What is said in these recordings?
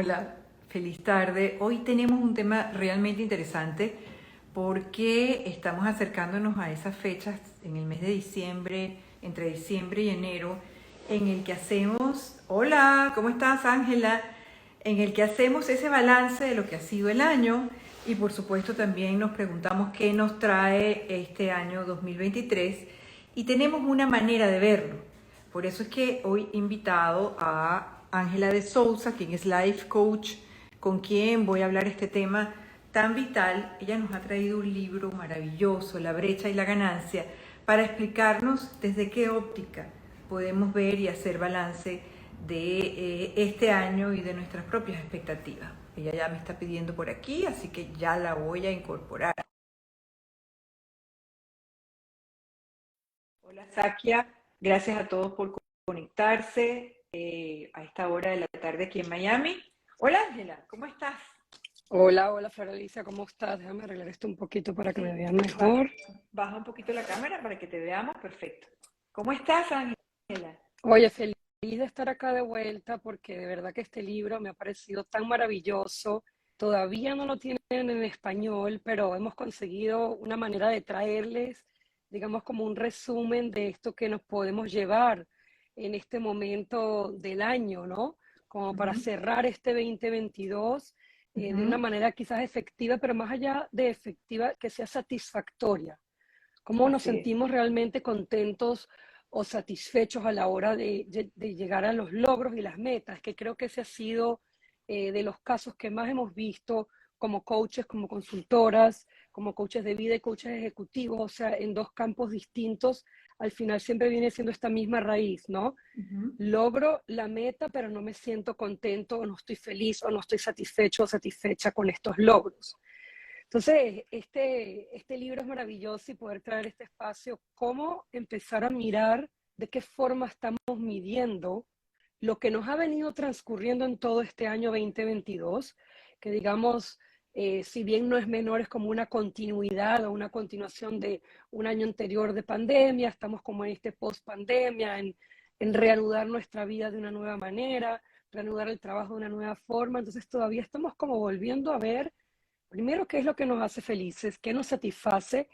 Hola, feliz tarde. Hoy tenemos un tema realmente interesante porque estamos acercándonos a esas fechas en el mes de diciembre, entre diciembre y enero, en el que hacemos, hola, ¿cómo estás, Ángela? En el que hacemos ese balance de lo que ha sido el año y por supuesto también nos preguntamos qué nos trae este año 2023 y tenemos una manera de verlo. Por eso es que hoy he invitado a Ángela de Souza, quien es Life Coach, con quien voy a hablar este tema tan vital. Ella nos ha traído un libro maravilloso, La brecha y la ganancia, para explicarnos desde qué óptica podemos ver y hacer balance de este año y de nuestras propias expectativas. Ella ya me está pidiendo por aquí, así que ya la voy a incorporar. Hola, Sakia, gracias a todos por conectarse a esta hora de la tarde aquí en Miami. Hola, Ángela, ¿cómo estás? Hola, hola, Flor Alicia, ¿cómo estás? Déjame arreglar esto un poquito para que me Sí, vean mejor. baja un poquito la cámara para que te veamos. Perfecto. ¿Cómo estás, Ángela? Oye, feliz de estar acá de vuelta porque de verdad que este libro me ha parecido tan maravilloso. Todavía no lo tienen en español, pero hemos conseguido una manera de traerles, digamos, como un resumen de esto que nos podemos llevar en este momento del año, ¿no? Como para Ujú, cerrar este 2022 de una ujú. manera quizás efectiva, pero más allá de efectiva, que sea satisfactoria. Cómo nos Así es. sentimos realmente contentos o satisfechos a la hora de llegar a los logros y las metas, que creo que ese ha sido de los casos que más hemos visto como coaches, como consultoras, como coaches de vida y coaches ejecutivos, o sea, en dos campos distintos, al final siempre viene siendo esta misma raíz, ¿no? Ujú. Logro la meta, pero no me siento contento o no estoy feliz o no estoy satisfecho o satisfecha con estos logros. Entonces, este libro es maravilloso y poder traer este espacio, cómo empezar a mirar de qué forma estamos midiendo lo que nos ha venido transcurriendo en todo este año 2022, que digamos, si bien no es menor, es como una continuidad o una continuación de un año anterior de pandemia, estamos como en este post-pandemia, en reanudar nuestra vida de una nueva manera, reanudar el trabajo de una nueva forma, entonces todavía estamos como volviendo a ver primero, ¿qué es lo que nos hace felices? ¿Qué nos satisface?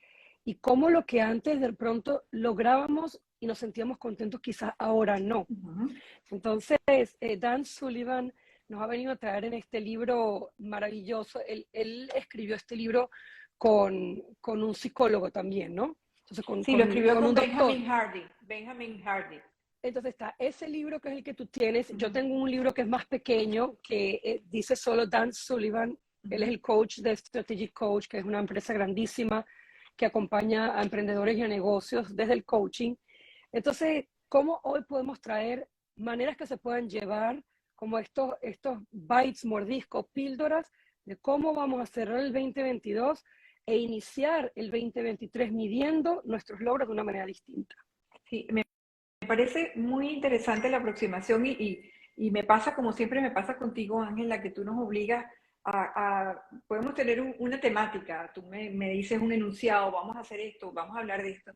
Y cómo lo que antes de pronto lográbamos y nos sentíamos contentos, quizás ahora no. Ujú. Entonces, Dan Sullivan nos ha venido a traer en este libro maravilloso. Él escribió este libro con un psicólogo también, ¿no? Entonces, Sí, lo escribió con con un doctor. Benjamin Hardy. Benjamin Hardy. Entonces está ese libro que es el que tú tienes. Yo Ujú, tengo un libro que es más pequeño, que dice solo Dan Sullivan. Él es ujú. el coach de Strategic Coach, que es una empresa grandísima que acompaña a emprendedores y a negocios desde el coaching. Entonces, ¿cómo hoy podemos traer maneras que se puedan llevar como estos bites, mordiscos, píldoras de cómo vamos a cerrar el 2022 e iniciar el 2023 midiendo nuestros logros de una manera distinta? Sí, me parece muy interesante la aproximación y me pasa como siempre me pasa contigo, Ángela, que tú nos obligas podemos tener una temática, tú me dices un enunciado, vamos a hacer esto, vamos a hablar de esto.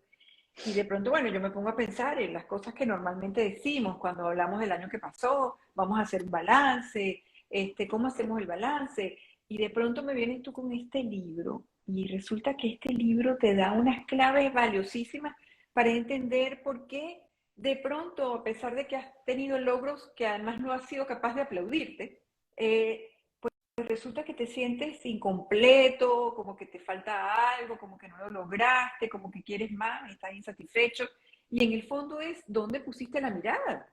Y de pronto, bueno, yo me pongo a pensar en las cosas que normalmente decimos cuando hablamos del año que pasó, vamos a hacer un balance, ¿cómo hacemos el balance? Y de pronto me vienes tú con este libro y resulta que este libro te da unas claves valiosísimas para entender por qué de pronto, a pesar de que has tenido logros que además no has sido capaz de aplaudirte, eh, pues resulta que te sientes incompleto, como que te falta algo, como que no lo lograste, como que quieres más, estás insatisfecho. Y en el fondo es dónde pusiste la mirada.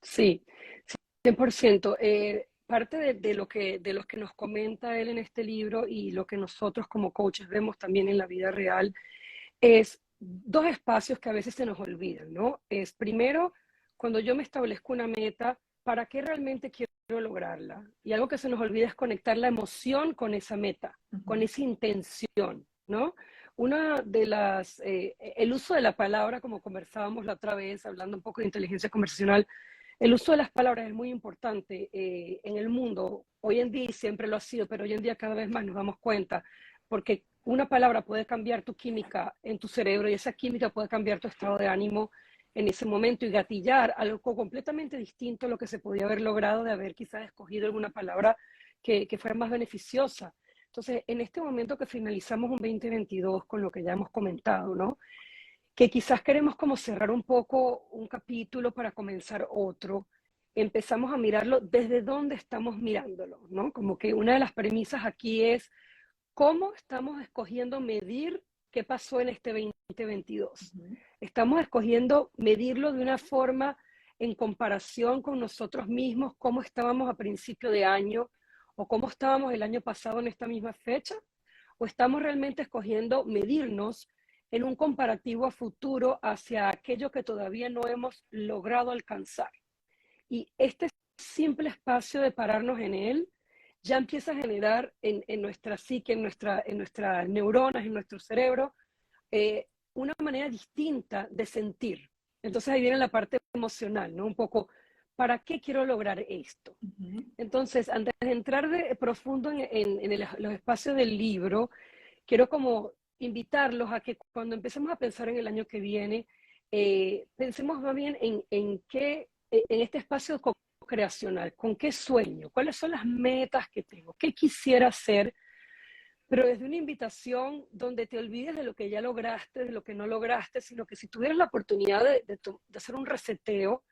Sí, 100%. Parte de lo que nos comenta él en este libro y lo que nosotros como coaches vemos también en la vida real es dos espacios que a veces se nos olvidan, ¿no? Es primero, cuando yo me establezco una meta, ¿para qué realmente quiero lograrla? Y algo que se nos olvida es conectar la emoción con esa meta, Uh con -huh. esa intención, ¿no? Una de el uso de la palabra, como conversábamos la otra vez, hablando un poco de inteligencia conversacional, el uso de las palabras es muy importante en el mundo. Hoy en día y siempre lo ha sido, pero hoy en día cada vez más nos damos cuenta, porque una palabra puede cambiar tu química en tu cerebro y esa química puede cambiar tu estado de ánimo en ese momento y gatillar algo completamente distinto a lo que se podía haber logrado de haber quizás escogido alguna palabra que fuera más beneficiosa. Entonces, en este momento que finalizamos un 2022 con lo que ya hemos comentado, ¿no? Que quizás queremos como cerrar un poco un capítulo para comenzar otro, empezamos a mirarlo desde dónde estamos mirándolo, ¿no? Como que una de las premisas aquí es cómo estamos escogiendo medir qué pasó en este 2022. Estamos escogiendo medirlo de una forma en comparación con nosotros mismos, cómo estábamos a principio de año o cómo estábamos el año pasado en esta misma fecha, o estamos realmente escogiendo medirnos en un comparativo a futuro hacia aquello que todavía no hemos logrado alcanzar. Y este simple espacio de pararnos en él ya empieza a generar en nuestra psique, en nuestras neuronas, en nuestro cerebro, una manera distinta de sentir. Entonces ahí viene la parte emocional, ¿no? Un poco, ¿para qué quiero lograr esto? Entonces, antes de entrar profundo en los espacios del libro, quiero como invitarlos a que cuando empecemos a pensar en el año que viene, pensemos más bien en este espacio creacional, con qué sueño, cuáles son las metas que tengo, qué quisiera hacer, pero desde una invitación donde te olvides de lo que ya lograste, de lo que no lograste, sino que si tuvieras la oportunidad de hacer un reseteo,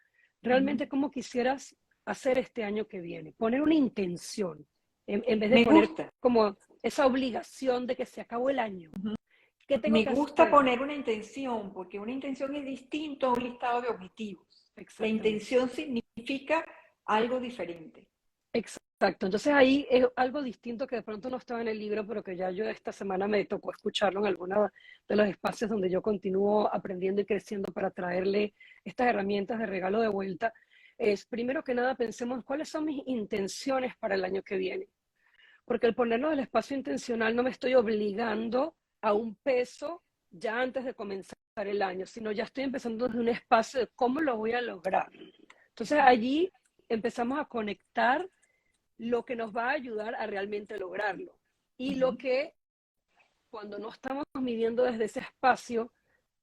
realmente cómo quisieras hacer este año que viene, poner una intención, en vez de Me poner gusta. como esa obligación de que se acabó el año. ¿Qué tengo Me que gusta hacer? poner una intención, porque una intención es distinto a un listado de objetivos. La Exactamente. intención significa algo diferente. Exacto, entonces ahí es algo distinto que de pronto no estaba en el libro, pero que ya yo esta semana me tocó escucharlo en alguno de los espacios donde yo continúo aprendiendo y creciendo para traerle estas herramientas de regalo de vuelta. Es primero que nada pensemos cuáles son mis intenciones para el año que viene, porque el ponerlo del espacio intencional no me estoy obligando a un peso ya antes de comenzar el año, sino ya estoy empezando desde un espacio de cómo lo voy a lograr. Entonces allí empezamos a conectar lo que nos va a ayudar a realmente lograrlo. Y lo que cuando no estamos midiendo desde ese espacio,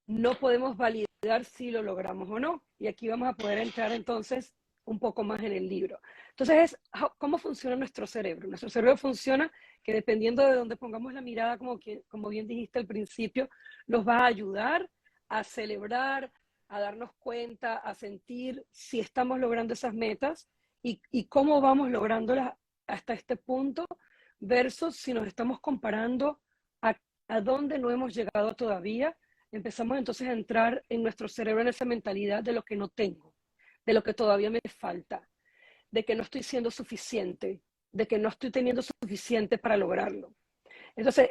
no podemos validar si lo logramos o no. Y aquí vamos a poder entrar entonces un poco más en el libro. Entonces, ¿cómo funciona nuestro cerebro? Nuestro cerebro funciona que dependiendo de dónde pongamos la mirada, como bien dijiste al principio, nos va a ayudar a celebrar, a darnos cuenta, a sentir si estamos logrando esas metas y cómo vamos lográndolas hasta este punto versus si nos estamos comparando a dónde no hemos llegado todavía. Empezamos entonces a entrar en nuestro cerebro en esa mentalidad de lo que no tengo, de lo que todavía me falta, de que no estoy siendo suficiente, de que no estoy teniendo suficiente para lograrlo. Entonces,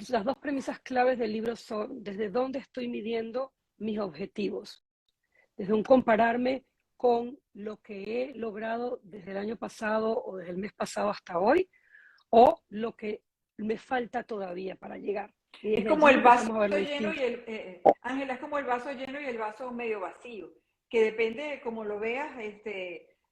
las dos premisas claves del libro son desde dónde estoy midiendo mis objetivos, desde un compararme con lo que he logrado desde el año pasado o desde el mes pasado hasta hoy, o lo que me falta todavía para llegar. Y Es desde como allí el vaso empezamos a ver lo lleno y distinto. Ángela, es como el vaso lleno y el vaso medio vacío, que depende de cómo lo veas,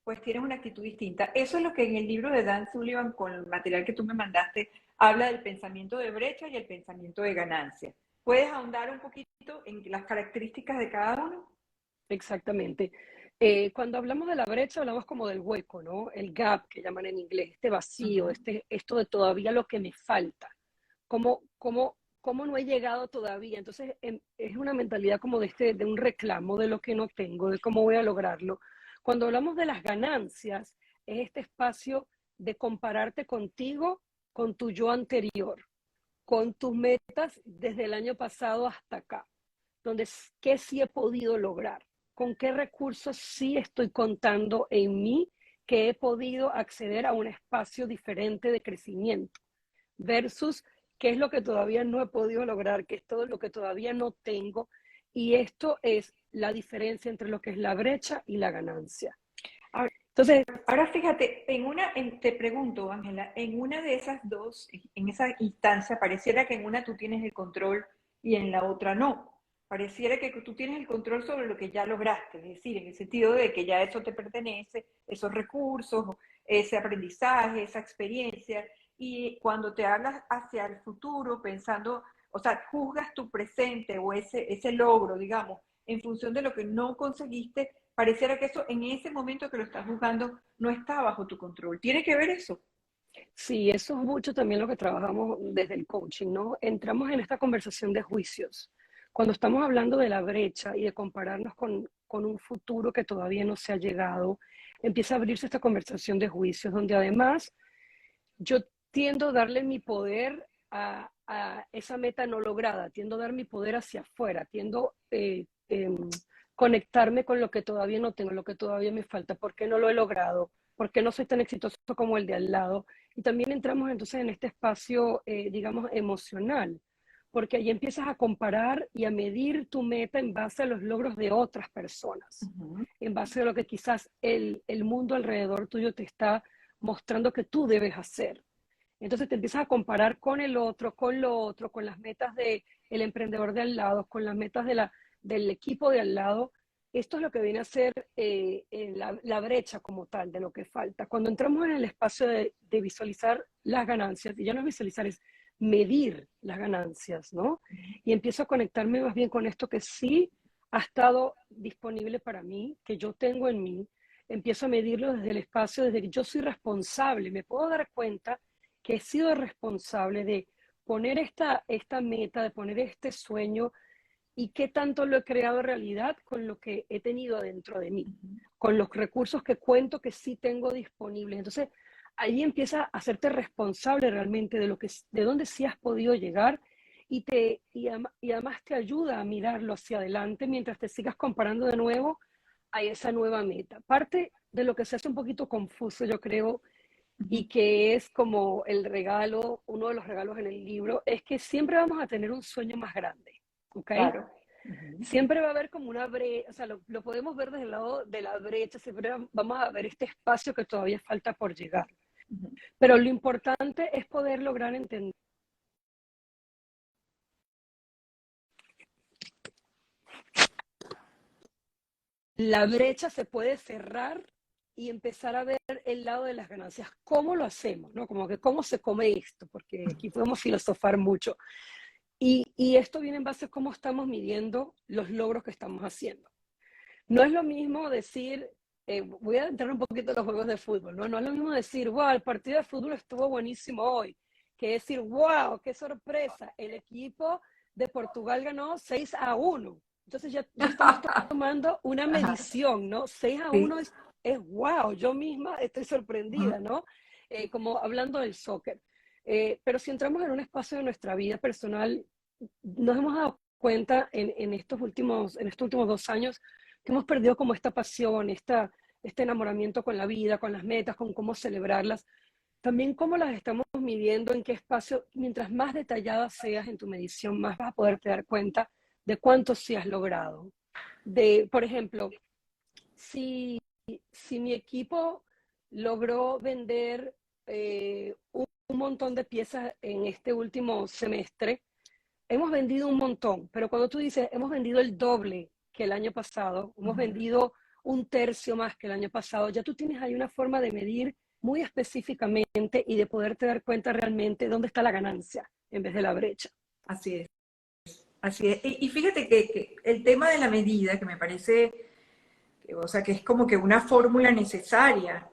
pues tienes una actitud distinta. Eso es lo que en el libro de Dan Sullivan, con el material que tú me mandaste, habla del pensamiento de brecha y el pensamiento de ganancia. ¿Puedes ahondar un poquito en las características de cada uno? Exactamente. Cuando hablamos de la brecha, hablamos como del hueco, ¿no? El gap, que llaman en inglés, este vacío, esto de todavía lo que me falta. ¿Cómo no he llegado todavía? Entonces, es una mentalidad como de un reclamo de lo que no tengo, de cómo voy a lograrlo. Cuando hablamos de las ganancias, es este espacio de compararte contigo, con tu yo anterior, con tus metas desde el año pasado hasta acá, donde qué sí he podido lograr, con qué recursos sí estoy contando en mí que he podido acceder a un espacio diferente de crecimiento versus qué es lo que todavía no he podido lograr, qué es todo lo que todavía no tengo. Y esto es la diferencia entre lo que es la brecha y la ganancia. Entonces, Ahora fíjate, te pregunto, Ángela, en una de esas dos, en esa instancia, pareciera que en una tú tienes el control y en la otra no. Pareciera que tú tienes el control sobre lo que ya lograste, es decir, en el sentido de que ya eso te pertenece, esos recursos, ese aprendizaje, esa experiencia, y cuando te hablas hacia el futuro, pensando, o sea, juzgas tu presente o ese logro, digamos, en función de lo que no conseguiste, pareciera que eso en ese momento que lo estás juzgando no está bajo tu control. ¿Tiene que ver eso? Sí, eso es mucho también lo que trabajamos desde el coaching, ¿no? Entramos en esta conversación de juicios. Cuando estamos hablando de la brecha y de compararnos con un futuro que todavía no se ha llegado, empieza a abrirse esta conversación de juicios, donde además yo tiendo a darle mi poder a esa meta no lograda, tiendo a dar mi poder hacia afuera, tiendo conectarme con lo que todavía no tengo, lo que todavía me falta, por qué no lo he logrado, por qué no soy tan exitoso como el de al lado. Y también entramos entonces en este espacio, digamos, emocional, porque ahí empiezas a comparar y a medir tu meta en base a los logros de otras personas, en base a lo que quizás el mundo alrededor tuyo te está mostrando que tú debes hacer. Entonces te empiezas a comparar con el otro, con lo otro, con las metas del emprendedor de al lado, con las metas del equipo de al lado. Esto es lo que viene a ser la brecha como tal de lo que falta. Cuando entramos en el espacio de visualizar las ganancias, y ya no es visualizar, es medir las ganancias, ¿no? Y empiezo a conectarme más bien con esto que sí ha estado disponible para mí, que yo tengo en mí. Empiezo a medirlo desde el espacio, desde que yo soy responsable. Me puedo dar cuenta que he sido responsable de poner esta meta, de poner este sueño, y qué tanto lo he creado realidad con lo que he tenido adentro de mí, con los recursos que cuento que sí tengo disponibles. Entonces, ahí empieza a hacerte responsable realmente de dónde sí has podido llegar, y además te ayuda a mirarlo hacia adelante mientras te sigas comparando de nuevo a esa nueva meta. Parte de lo que se hace un poquito confuso, yo creo, y que es como el regalo, uno de los regalos en el libro, es que siempre vamos a tener un sueño más grande, ¿ok? Claro. Siempre va a haber como una brecha, o sea, lo podemos ver desde el lado de la brecha, siempre vamos a ver este espacio que todavía falta por llegar. Pero lo importante es poder lograr entender. La brecha se puede cerrar y empezar a ver el lado de las ganancias. ¿Cómo lo hacemos? ¿No? Como que cómo se come esto, porque aquí podemos filosofar mucho. Y esto viene en base a cómo estamos midiendo los logros que estamos haciendo. No es lo mismo decir, voy a entrar un poquito en los juegos de fútbol, ¿no? No es lo mismo decir, wow, el partido de fútbol estuvo buenísimo hoy, que decir, wow, qué sorpresa, el equipo de Portugal ganó 6-1. Entonces ya estamos tomando una Ajá, medición, ¿no? 6-1 sí. es wow, yo misma estoy sorprendida, ¿no? Como hablando del soccer. Pero si entramos en un espacio de nuestra vida personal, nos hemos dado cuenta en estos últimos 2 años que hemos perdido como esta pasión, este enamoramiento con la vida, con las metas, con cómo celebrarlas. También cómo las estamos midiendo, en qué espacio. Mientras más detallada seas en tu medición, más vas a poderte dar cuenta de cuánto sí has logrado. Por ejemplo, si mi equipo logró vender un montón de piezas en este último semestre, hemos vendido un montón, pero cuando tú dices hemos vendido el doble que el año pasado, hemos vendido un tercio más que el año pasado, ya tú tienes ahí una forma de medir muy específicamente y de poderte dar cuenta realmente dónde está la ganancia en vez de la brecha. Así es, así es. Y fíjate que el tema de la medida, que me parece, o sea, que es como que una fórmula necesaria,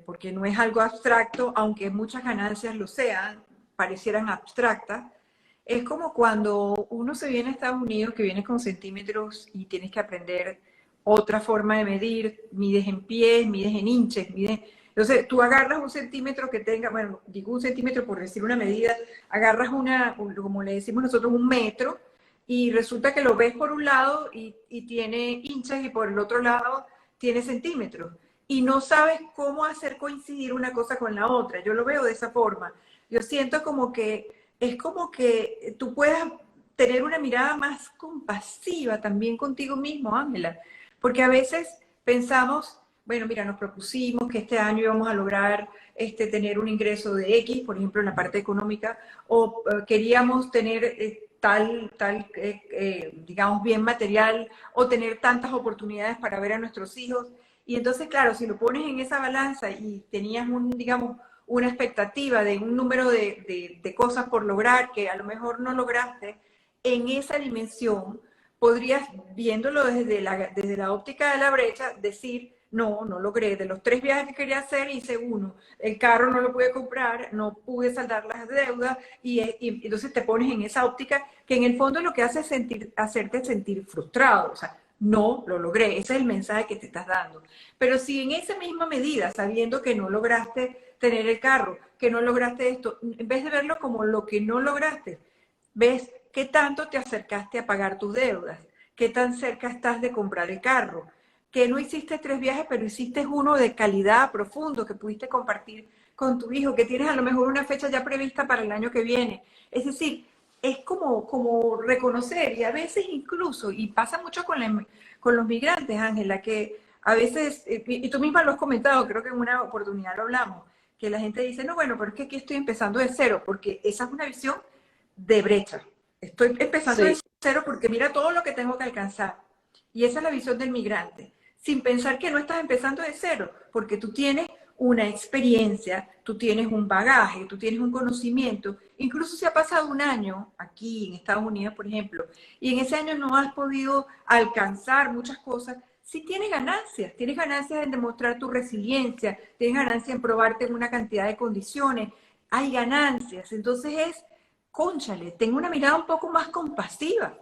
porque no es algo abstracto, aunque muchas ganancias lo sean, parecieran abstractas. Es como cuando uno se viene a Estados Unidos, que viene con centímetros y tienes que aprender otra forma de medir, mides en pies, mides en inches, mides... Entonces, tú agarras un centímetro que tenga, bueno, digo un centímetro por decir una medida, agarras como le decimos nosotros, un metro, y resulta que lo ves por un lado y tiene inches y por el otro lado tiene centímetros. Y no sabes cómo hacer coincidir una cosa con la otra. Yo lo veo de esa forma. Yo siento como que es como que tú puedas tener una mirada más compasiva también contigo mismo, Ángela, porque a veces pensamos, bueno, mira, nos propusimos que este año íbamos a lograr tener un ingreso de X, por ejemplo, en la parte económica, o queríamos tener digamos, bien material, o tener tantas oportunidades para ver a nuestros hijos. Y entonces, claro, si lo pones en esa balanza y tenías digamos, una expectativa de un número de cosas por lograr que a lo mejor no lograste, en esa dimensión, podrías, viéndolo desde la óptica de la brecha, decir, no, no logré. De los 3 viajes que quería hacer, hice uno. El carro no lo pude comprar, no pude saldar las deudas y entonces te pones en esa óptica que en el fondo lo que hace es hacerte sentir frustrado. O sea, no lo logré. Ese es el mensaje que te estás dando. Pero si en esa misma medida, sabiendo que no lograste tener el carro, que no lograste esto, en vez de verlo como lo que no lograste, ves qué tanto te acercaste a pagar tus deudas, qué tan cerca estás de comprar el carro, que no hiciste 3 viajes, pero hiciste uno de calidad, profundo, que pudiste compartir con tu hijo, que tienes a lo mejor una fecha ya prevista para el año que viene. Es decir, es como reconocer, y a veces incluso, y pasa mucho con los migrantes, Ángela, que a veces, y tú misma lo has comentado, creo que en una oportunidad lo hablamos, que la gente dice, no, bueno, pero es que aquí estoy empezando de cero, porque esa es una visión de brecha. Estoy empezando de Sí, cero porque mira todo lo que tengo que alcanzar. Y esa es la visión del migrante, sin pensar que no estás empezando de cero, porque tú tienes una experiencia, tú tienes un bagaje, tú tienes un conocimiento, incluso si ha pasado un año aquí en Estados Unidos, por ejemplo, y en ese año no has podido alcanzar muchas cosas, sí tienes ganancias en demostrar tu resiliencia, tienes ganancias en probarte en una cantidad de condiciones, hay ganancias, entonces es, cónchale, tengo una mirada un poco más compasiva.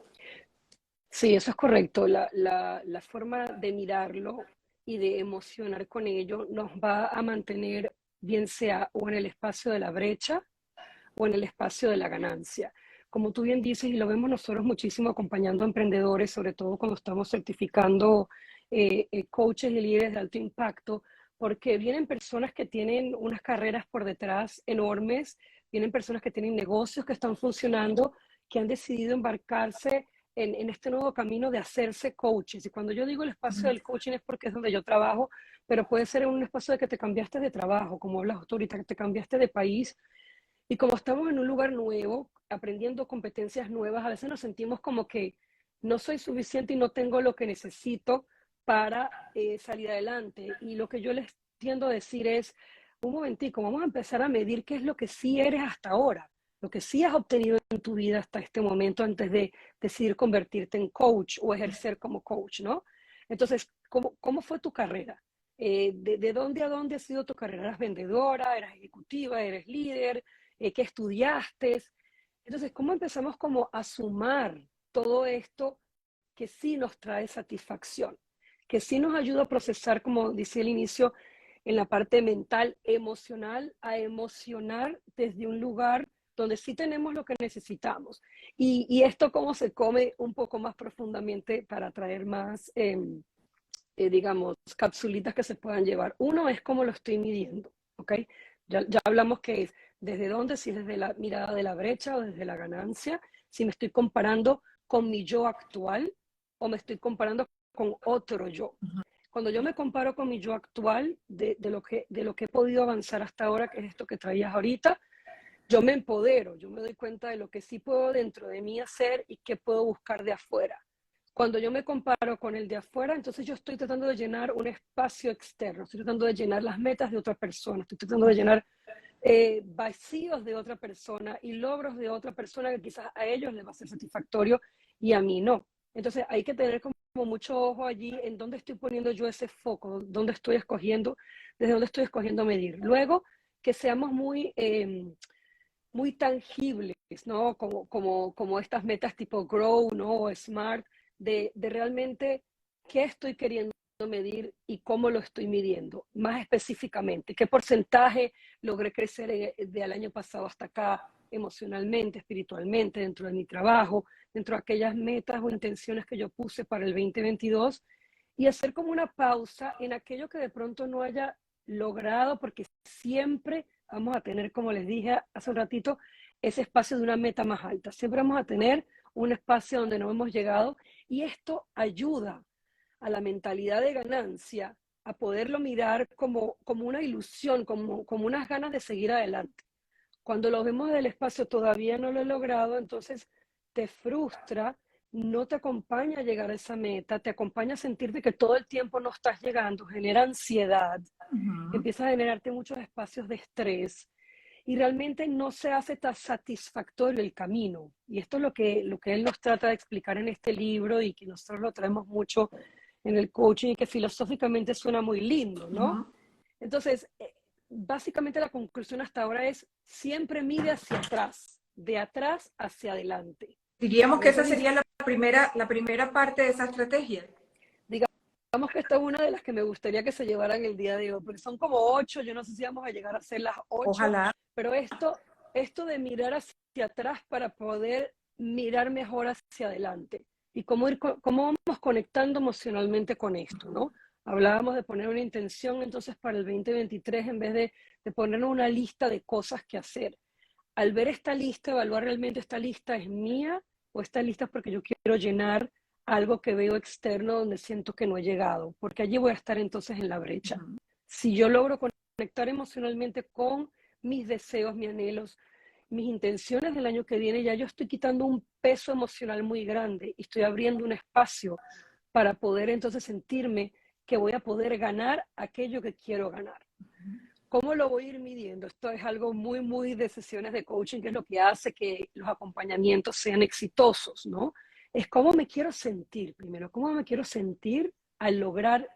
sí, eso es correcto. La forma de mirarlo y de emocionar con ello nos va a mantener, bien sea o en el espacio de la brecha o en el espacio de la ganancia. Como tú bien dices, y lo vemos nosotros muchísimo acompañando a emprendedores, sobre todo cuando estamos certificando coaches y líderes de alto impacto, porque vienen personas que tienen unas carreras por detrás enormes, vienen personas que tienen negocios que están funcionando, que han decidido embarcarse en este nuevo camino de hacerse coaches. Y cuando yo digo el espacio del coaching es porque es donde yo trabajo, pero puede ser en un espacio de que te cambiaste de trabajo, como hablas tú ahorita, que te cambiaste de país y como estamos en un lugar nuevo, aprendiendo competencias nuevas, a veces nos sentimos como que no soy suficiente y no tengo lo que necesito para salir adelante. Y lo que yo les tiendo a decir es, un momentico, vamos a empezar a medir qué es lo que sí eres hasta ahora, lo que sí has obtenido en tu vida hasta este momento antes de decidir convertirte en coach o ejercer como coach, ¿no? Entonces, ¿cómo fue tu carrera? ¿De dónde a dónde ha sido tu carrera? ¿Eras vendedora? ¿Eras ejecutiva? ¿Eres líder? ¿Qué estudiaste? Entonces, ¿cómo empezamos como a sumar todo esto que sí nos trae satisfacción, que sí nos ayuda a procesar, como decía al inicio, en la parte mental, emocional, a emocionar desde un lugar donde sí tenemos lo que necesitamos? Y esto cómo se come un poco más profundamente para traer más, digamos, capsulitas que se puedan llevar. Uno es cómo lo estoy midiendo, ¿ok? Ya hablamos que es desde dónde, si es desde la mirada de la brecha o desde la ganancia, si me estoy comparando con mi yo actual o me estoy comparando con otro yo. Cuando yo me comparo con mi yo actual, de lo que he podido avanzar hasta ahora, que es esto que traías ahorita, yo me empodero, yo me doy cuenta de lo que sí puedo dentro de mí hacer y qué puedo buscar de afuera. Cuando yo me comparo con el de afuera, entonces yo estoy tratando de llenar un espacio externo, estoy tratando de llenar las metas de otra persona, estoy tratando de llenar vacíos de otra persona y logros de otra persona que quizás a ellos les va a ser satisfactorio y a mí no. Entonces hay que tener como mucho ojo allí en dónde estoy poniendo yo ese foco, dónde estoy escogiendo, desde dónde estoy escogiendo medir. Luego, que seamos muy tangibles, ¿no? Como estas metas tipo Grow, ¿no? O Smart, de realmente qué estoy queriendo medir y cómo lo estoy midiendo, más específicamente, qué porcentaje logré crecer del año pasado hasta acá, emocionalmente, espiritualmente, dentro de mi trabajo, dentro de aquellas metas o intenciones que yo puse para el 2022 y hacer como una pausa en aquello que de pronto no haya logrado, porque siempre vamos a tener, como les dije hace un ratito, ese espacio de una meta más alta. Siempre vamos a tener un espacio donde no hemos llegado y esto ayuda a la mentalidad de ganancia a poderlo mirar como una ilusión, como unas ganas de seguir adelante. Cuando lo vemos del espacio todavía no lo he logrado, entonces te frustra, no te acompaña a llegar a esa meta, te acompaña a sentirte que todo el tiempo no estás llegando, genera ansiedad, Uh -huh. empieza a generarte muchos espacios de estrés y realmente no se hace tan satisfactorio el camino. Y esto es lo que él nos trata de explicar en este libro y que nosotros lo traemos mucho en el coaching y que filosóficamente suena muy lindo, ¿no? Ujú. Entonces, básicamente la conclusión hasta ahora es siempre mire hacia atrás, de atrás hacia adelante. Diríamos Por que eso esa sería la primera parte de esa estrategia. digamos que esta es una de las que me gustaría que se llevaran el día de hoy, porque son como 8, yo no sé si vamos a llegar a hacer las 8, Ojalá. pero esto de mirar hacia atrás para poder mirar mejor hacia adelante y cómo vamos conectando emocionalmente con esto, ¿no? Hablábamos de poner una intención entonces para el 2023 en vez de poner una lista de cosas que hacer. Al ver esta lista, evaluar realmente esta lista es mía o esta lista es porque yo quiero llenar algo que veo externo donde siento que no he llegado, porque allí voy a estar entonces en la brecha. Ujú. Si yo logro conectar emocionalmente con mis deseos, mis anhelos, mis intenciones del año que viene, ya yo estoy quitando un peso emocional muy grande y estoy abriendo un espacio para poder entonces sentirme que voy a poder ganar aquello que quiero ganar. ¿Cómo lo voy a ir midiendo? Esto es algo muy, muy de sesiones de coaching, que es lo que hace que los acompañamientos sean exitosos, ¿no? Es cómo me quiero sentir primero, cómo me quiero sentir al lograr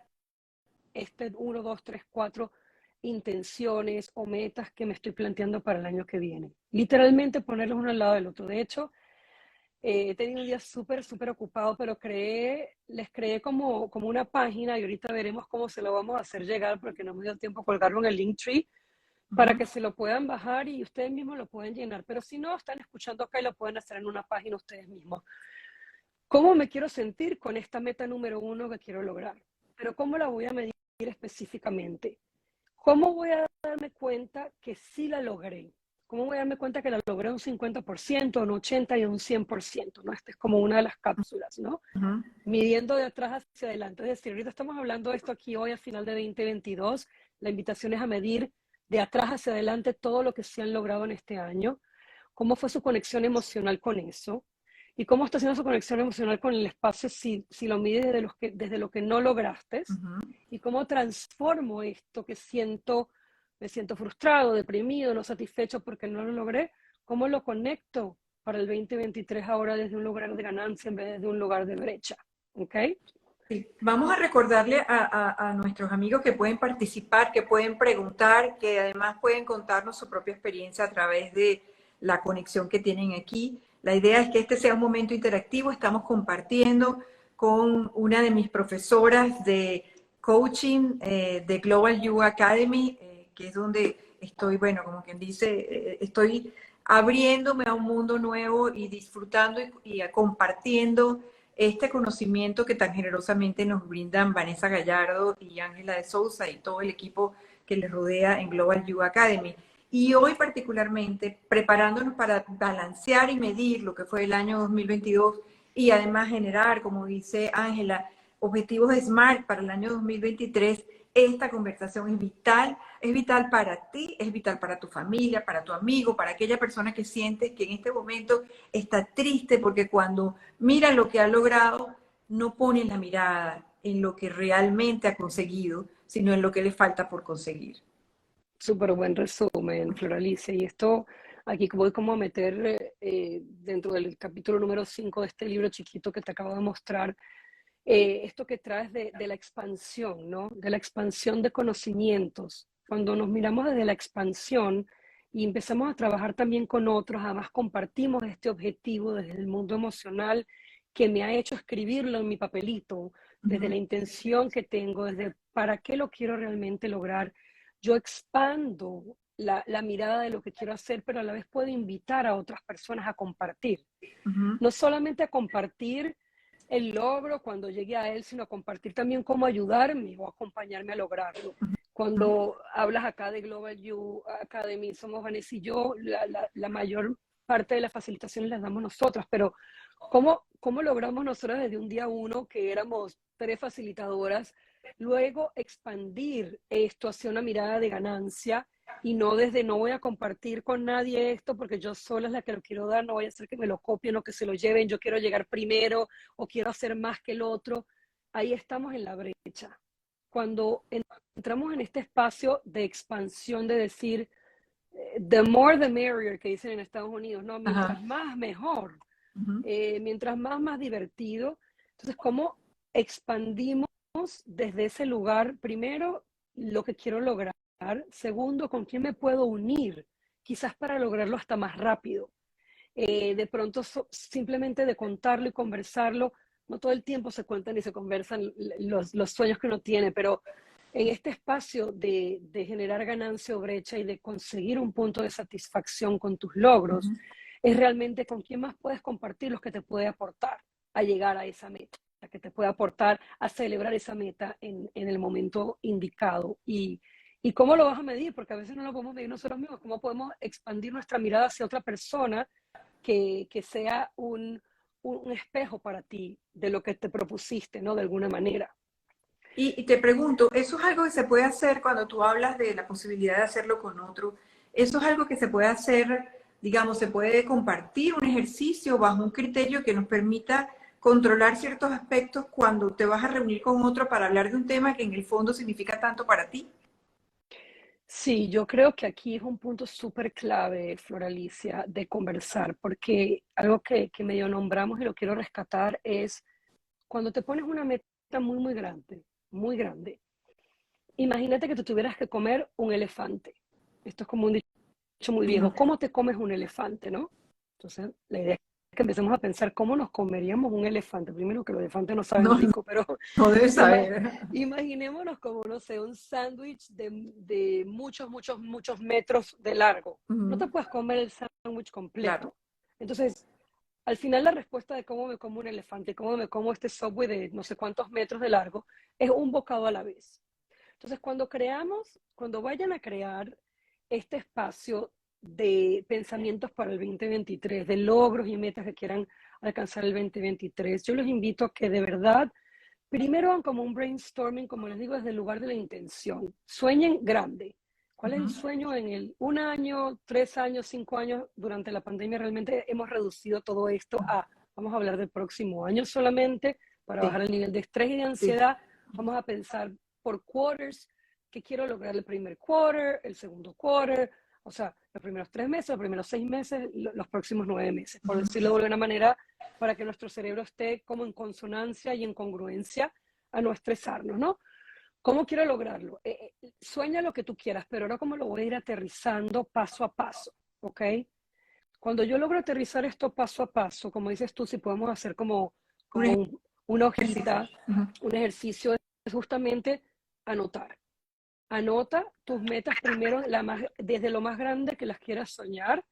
este 1, 2, 3, 4 intenciones o metas que me estoy planteando para el año que viene. Literalmente ponerlos uno al lado del otro. De hecho, he tenido un día súper, súper ocupado, pero les creé como una página y ahorita veremos cómo se lo vamos a hacer llegar porque no me dio tiempo colgarlo en el Linktree para Ujú. que se lo puedan bajar y ustedes mismos lo pueden llenar. Pero si no, están escuchando acá y lo pueden hacer en una página ustedes mismos. ¿Cómo me quiero sentir con esta meta número 1 que quiero lograr? Pero ¿cómo la voy a medir específicamente? ¿Cómo voy a darme cuenta que sí la logré? ¿Cómo voy a darme cuenta que la logré un 50%, un 80% y un 100%? ¿No? Esta es como una de las cápsulas, ¿no? Ujú. Midiendo de atrás hacia adelante. Es decir, ahorita estamos hablando de esto aquí hoy, a final de 2022. La invitación es a medir de atrás hacia adelante todo lo que se han logrado en este año. ¿Cómo fue su conexión emocional con eso? ¿Y cómo está haciendo su conexión emocional con el espacio si lo mides desde lo que no lograste? Ujú. ¿Y cómo transformo esto que me siento frustrado, deprimido, no satisfecho porque no lo logré? ¿Cómo lo conecto para el 2023 ahora desde un lugar de ganancia en vez de un lugar de brecha? ¿Ok? Sí. Vamos a recordarle a nuestros amigos que pueden participar, que pueden preguntar, que además pueden contarnos su propia experiencia a través de la conexión que tienen aquí. La idea es que este sea un momento interactivo. Estamos compartiendo con una de mis profesoras de coaching de Global You Academy, que es donde estoy, bueno, como quien dice, estoy abriéndome a un mundo nuevo y disfrutando y compartiendo este conocimiento que tan generosamente nos brindan Vanessa Gallardo y Ángela de Sousa y todo el equipo que les rodea en Global You Academy. Y hoy particularmente preparándonos para balancear y medir lo que fue el año 2022 y además generar, como dice Ángela, objetivos SMART para el año 2023. Esta conversación es vital para ti, es vital para tu familia, para tu amigo, para aquella persona que sientes que en este momento está triste porque cuando mira lo que ha logrado, no pone la mirada en lo que realmente ha conseguido, sino en lo que le falta por conseguir. Súper buen resumen, Floralicia. Y esto aquí voy como a meter dentro del capítulo número 5 de este libro chiquito que te acabo de mostrar, esto que traes de la expansión, ¿no? De la expansión de conocimientos. Cuando nos miramos desde la expansión y empezamos a trabajar también con otros, además compartimos este objetivo desde el mundo emocional que me ha hecho escribirlo en mi papelito, desde la intención que tengo, desde para qué lo quiero realmente lograr. Yo expando la mirada de lo que quiero hacer, pero a la vez puedo invitar a otras personas a compartir. Uh -huh. No solamente a compartir el logro cuando llegue a él, sino a compartir también cómo ayudarme o acompañarme a lograrlo. Cuando hablas acá de Global You Academy, somos Vanessa y yo, la mayor parte de las facilitaciones las damos nosotras, pero ¿cómo logramos nosotras desde un día uno, que éramos 3 facilitadoras, luego expandir esto hacia una mirada de ganancia y no desde no voy a compartir con nadie esto porque yo sola es la que lo quiero dar, no voy a hacer que me lo copien o que se lo lleven, yo quiero llegar primero o quiero hacer más que el otro? Ahí estamos en la brecha. Cuando entramos en este espacio de expansión, de decir, the more the merrier, que dicen en Estados Unidos, ¿no? Ajá. Mientras más, mejor. Ujú. Mientras más divertido. Entonces, ¿cómo expandimos desde ese lugar? Primero, lo que quiero lograr. Segundo, ¿con quién me puedo unir? Quizás para lograrlo hasta más rápido. De pronto, simplemente de contarlo y conversarlo, no todo el tiempo se cuentan y se conversan los sueños que uno tiene, pero en este espacio de generar ganancia o brecha y de conseguir un punto de satisfacción con tus logros, Ujú. es realmente con quién más puedes compartir los que te puede aportar a llegar a esa meta, que te puede aportar a celebrar esa meta en el momento indicado. Y cómo lo vas a medir, porque a veces no lo podemos medir nosotros mismos, cómo podemos expandir nuestra mirada hacia otra persona que sea un espejo para ti de lo que te propusiste, ¿no? De alguna manera. Y te pregunto, ¿eso es algo que se puede hacer cuando tú hablas de la posibilidad de hacerlo con otro? ¿Eso es algo que se puede hacer, digamos, se puede compartir un ejercicio bajo un criterio que nos permita controlar ciertos aspectos cuando te vas a reunir con otro para hablar de un tema que en el fondo significa tanto para ti? Sí, yo creo que aquí es un punto súper clave, Floralicia, de conversar, porque algo que medio nombramos y lo quiero rescatar es cuando te pones una meta muy grande, imagínate que tú tuvieras que comer un elefante. Esto es como un dicho muy Ujú. viejo. ¿Cómo te comes un elefante, no? Entonces, la idea es que empecemos a pensar cómo nos comeríamos un elefante. Primero que los elefantes no saben No, rico, pero no debes ima saber. imaginémonos como, no sé, un sándwich de muchos metros de largo. No te Ujú. puedes comer el sándwich Claro. completo. Entonces, al final la respuesta de cómo me como un elefante, cómo me como este Subway de no sé cuántos metros de largo, es un bocado a la vez. Entonces, cuando vayan a crear este espacio de pensamientos para el 2023, de logros y metas que quieran alcanzar el 2023, yo los invito a que de verdad, primero hagan como un brainstorming, como les digo, desde el lugar de la intención. Sueñen grande. ¿Cuál es el Ujú. sueño en el 1 año, 3 años, 5 años? Durante la pandemia realmente hemos reducido todo esto a, vamos a hablar del próximo año solamente para Sí, bajar el nivel de estrés y de sí. ansiedad. Vamos a pensar por quarters, qué quiero lograr el primer quarter, el segundo quarter, o sea, los primeros 3 meses, los primeros 6 meses, los próximos 9 meses, por decirlo de alguna manera, para que nuestro cerebro esté como en consonancia y en congruencia a no estresarnos, ¿no? ¿Cómo quiero lograrlo? Sueña lo que tú quieras, pero ahora cómo lo voy a ir aterrizando paso a paso, ¿ok? Cuando yo logro aterrizar esto paso a paso, como dices tú, si podemos hacer como, Un como una ejercicio. hojita, Ujú. un ejercicio, es justamente anotar. Anota tus metas primero desde lo más grande que las quieras soñar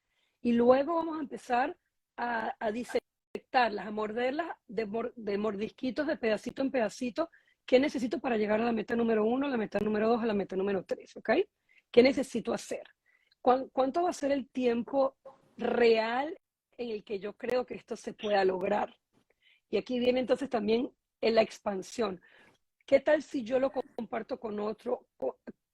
y luego vamos a empezar a disectarlas, a morderlas de mordisquitos, de pedacito en pedacito. ¿Qué necesito para llegar a la meta número 1, a la meta número 2, a la meta número 3? ¿Ok? ¿Qué necesito hacer? ¿Cuánto va a ser el tiempo real en el que yo creo que esto se pueda lograr? Y aquí viene entonces también en la expansión. ¿Qué tal si yo lo comparto con otro?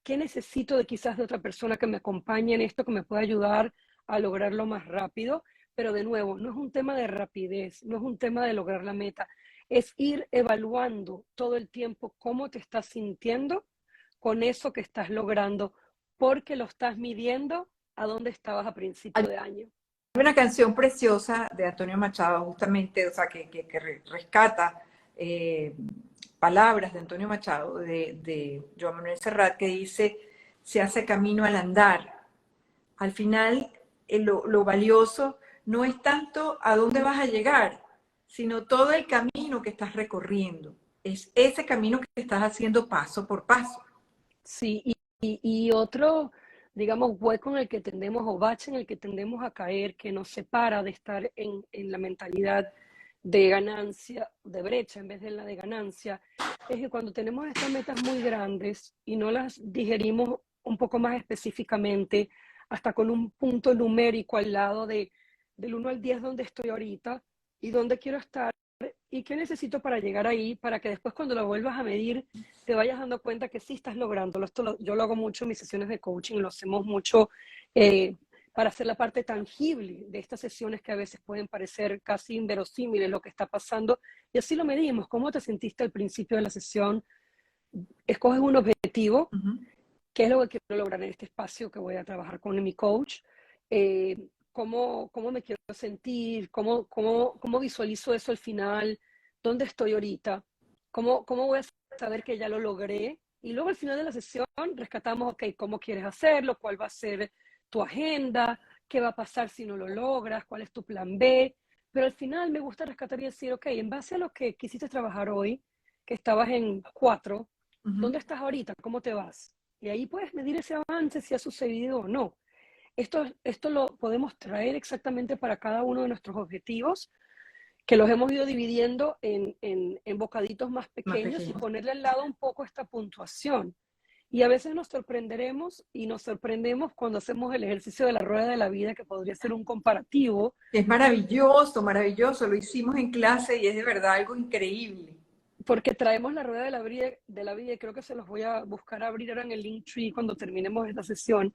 ¿Qué necesito de quizás de otra persona que me acompañe en esto, que me pueda ayudar a lograrlo más rápido? Pero de nuevo, no es un tema de rapidez, no es un tema de lograr la meta, es ir evaluando todo el tiempo cómo te estás sintiendo con eso que estás logrando, porque lo estás midiendo a dónde estabas a principio de año. Hay una canción preciosa de Antonio Machado, justamente, o sea, que rescata eh, palabras de Antonio Machado, de Joan Manuel Serrat, que dice, se hace camino al andar. Al final, lo valioso no es tanto a dónde vas a llegar, sino todo el camino que estás recorriendo. Es ese camino que estás haciendo paso por paso. Sí, y otro, digamos, hueco en el que tendemos, o bache en el que tendemos a caer, que nos separa de estar en la mentalidad de ganancia, de brecha en vez de la de ganancia, es que cuando tenemos estas metas muy grandes y no las digerimos un poco más específicamente, hasta con un punto numérico al lado del 1 al 10 donde estoy ahorita y dónde quiero estar y qué necesito para llegar ahí, para que después cuando lo vuelvas a medir te vayas dando cuenta que sí estás lográndolo. Yo lo hago mucho en mis sesiones de coaching, lo hacemos mucho para hacer la parte tangible de estas sesiones que a veces pueden parecer casi inverosímiles lo que está pasando. Y así lo medimos. ¿Cómo te sentiste al principio de la sesión? Escoges un objetivo Uh -huh. qué es lo que quiero lograr en este espacio que voy a trabajar con mi coach, cómo me quiero sentir, cómo visualizo eso al final, dónde estoy ahorita, cómo voy a saber que ya lo logré. Y luego al final de la sesión rescatamos, ok, cómo quieres hacerlo, cuál va a ser tu agenda, qué va a pasar si no lo logras, cuál es tu plan B. Pero al final me gusta rescatar y decir, ok, en base a lo que quisiste trabajar hoy, que estabas en 4, ¿dónde estás ahorita? ¿Cómo te vas? Y ahí puedes medir ese avance, si ha sucedido o no. Esto lo podemos traer exactamente para cada uno de nuestros objetivos, que los hemos ido dividiendo en bocaditos más Más pequeños y pequeño. ponerle al lado un poco esta puntuación. Y a veces nos sorprenderemos y nos sorprendemos cuando hacemos el ejercicio de la rueda de la vida, que podría ser un comparativo, Es maravilloso, maravilloso. Lo hicimos en clase y es de verdad algo increíble. porque traemos la rueda de la vida y creo que se los voy a buscar abrir ahora en el Linktree cuando terminemos esta sesión,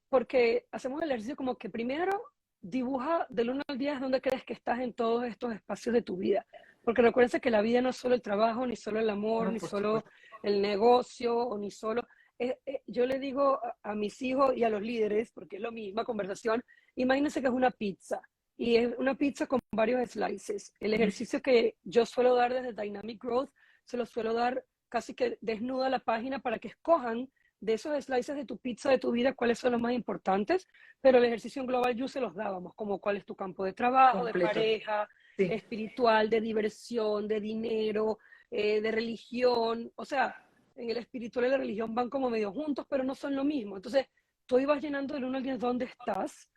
porque hacemos el ejercicio como que primero dibuja del 1 al 10 dónde crees que estás en todos estos espacios de tu vida, porque recuerden que la vida no es solo el trabajo, ni solo el amor, No, ni por solo supuesto. el negocio, o ni solo... yo le digo a mis hijos y a los líderes, porque es la misma conversación, imagínense que es una pizza y es una pizza con varios slices. El ejercicio que yo suelo dar desde Dynamic Growth, se lo suelo dar casi que desnuda la página para que escojan de esos slices de tu pizza de tu vida cuáles son los más importantes, pero el ejercicio en Global You se los dábamos, como cuál es tu campo de trabajo, de Completo. pareja, Sí. espiritual, de diversión, de dinero, de religión. O sea, en el espiritual y la religión van como medio juntos, pero no son lo mismo. Entonces, tú ibas llenando del 1 al 10 dónde estás,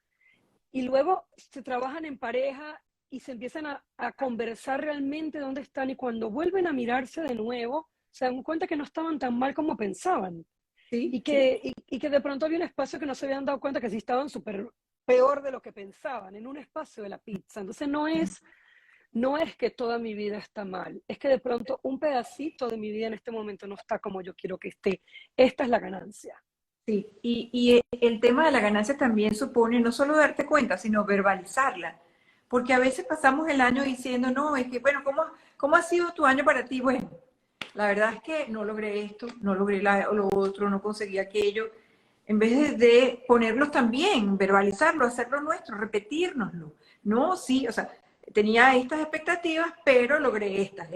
y luego se trabajan en pareja y se empiezan a conversar realmente dónde están, y cuando vuelven a mirarse de nuevo, se dan cuenta que no estaban tan mal como pensaban Sí, y sí. que de pronto había un espacio que no se habían dado cuenta que sí estaban súper peor de lo que pensaban, en un espacio de la pizza. Entonces no es que toda mi vida está mal, es que de pronto un pedacito de mi vida en este momento no está como yo quiero que esté. Esta es la ganancia. Sí, y el tema de la ganancia también supone no solo darte cuenta, sino verbalizarla. Porque a veces pasamos el año diciendo, no, es que, bueno, ¿cómo ha sido tu año para ti? Bueno, la verdad es que no logré esto, no logré lo otro, no conseguí aquello. En vez de ponerlos también, verbalizarlo, hacerlo nuestro, repetírnoslo. No, sí, o sea, tenía estas expectativas, pero logré estas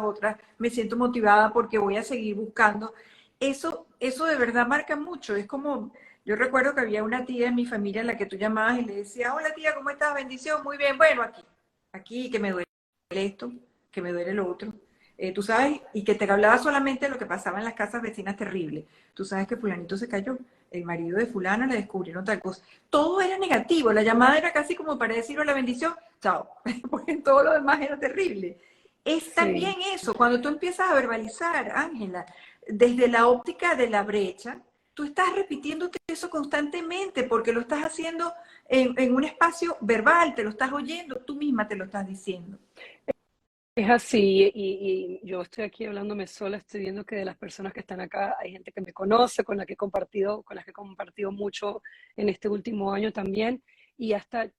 otras. Me siento motivada porque voy a seguir buscando. Eso de verdad marca mucho. Es como, yo recuerdo que había una tía en mi familia a la que tú llamabas y le decías, hola tía, ¿cómo estás? Bendición, muy bien. Bueno, aquí, que me duele esto, que me duele lo otro. Tú sabes, y que te hablaba solamente de lo que pasaba en las casas vecinas terribles. Tú sabes que fulanito se cayó, el marido de fulana le descubrieron tal cosa. Todo era negativo, la llamada era casi como para decir la bendición, chao, porque todo lo demás era terrible. Es también Sí. eso, cuando tú empiezas a verbalizar, Ángela, desde la óptica de la brecha, tú estás repitiéndote eso constantemente porque lo estás haciendo en un espacio verbal, te lo estás oyendo, tú misma te lo estás diciendo. Es así, y yo estoy aquí hablándome sola, estoy viendo que de las personas que están acá hay gente que me conoce, con las que he compartido mucho en este último año también, y hasta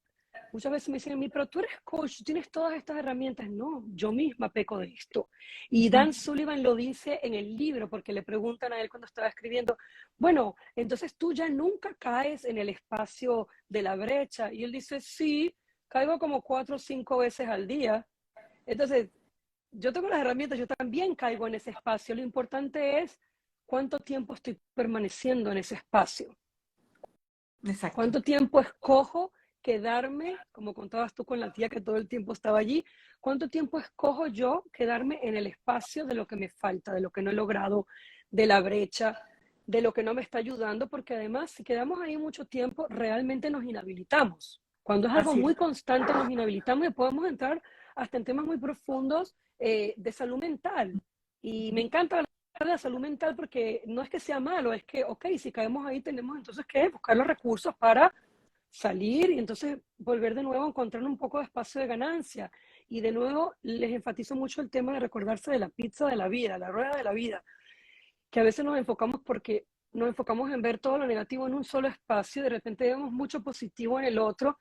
muchas veces me dicen a mí, pero tú eres coach, tú tienes todas estas herramientas. No, yo misma peco de esto. Y Dan Sullivan lo dice en el libro, porque le preguntan a él cuando estaba escribiendo, bueno, entonces tú ya nunca caes en el espacio de la brecha. Y él dice, sí, caigo como 4 o 5 veces al día. Entonces, yo tengo las herramientas, yo también caigo en ese espacio. Lo importante es cuánto tiempo estoy permaneciendo en ese espacio. Exacto. ¿Cuánto tiempo escojo quedarme, como contabas tú con la tía que todo el tiempo estaba allí? ¿Cuánto tiempo escojo yo quedarme en el espacio de lo que me falta, de lo que no he logrado, de la brecha, de lo que no me está ayudando? Porque además, si quedamos ahí mucho tiempo, realmente nos inhabilitamos. Cuando es algo Así es. muy constante, nos inhabilitamos y podemos entrar hasta en temas muy profundos de salud mental. Y me encanta hablar de la salud mental porque no es que sea malo, es que, ok, si caemos ahí tenemos entonces que buscar los recursos para salir y entonces volver de nuevo a encontrar un poco de espacio de ganancia. Y de nuevo les enfatizo mucho el tema de recordarse de la pizza de la vida, la rueda de la vida, que a veces nos enfocamos porque nos enfocamos en ver todo lo negativo en un solo espacio, de repente vemos mucho positivo en el otro,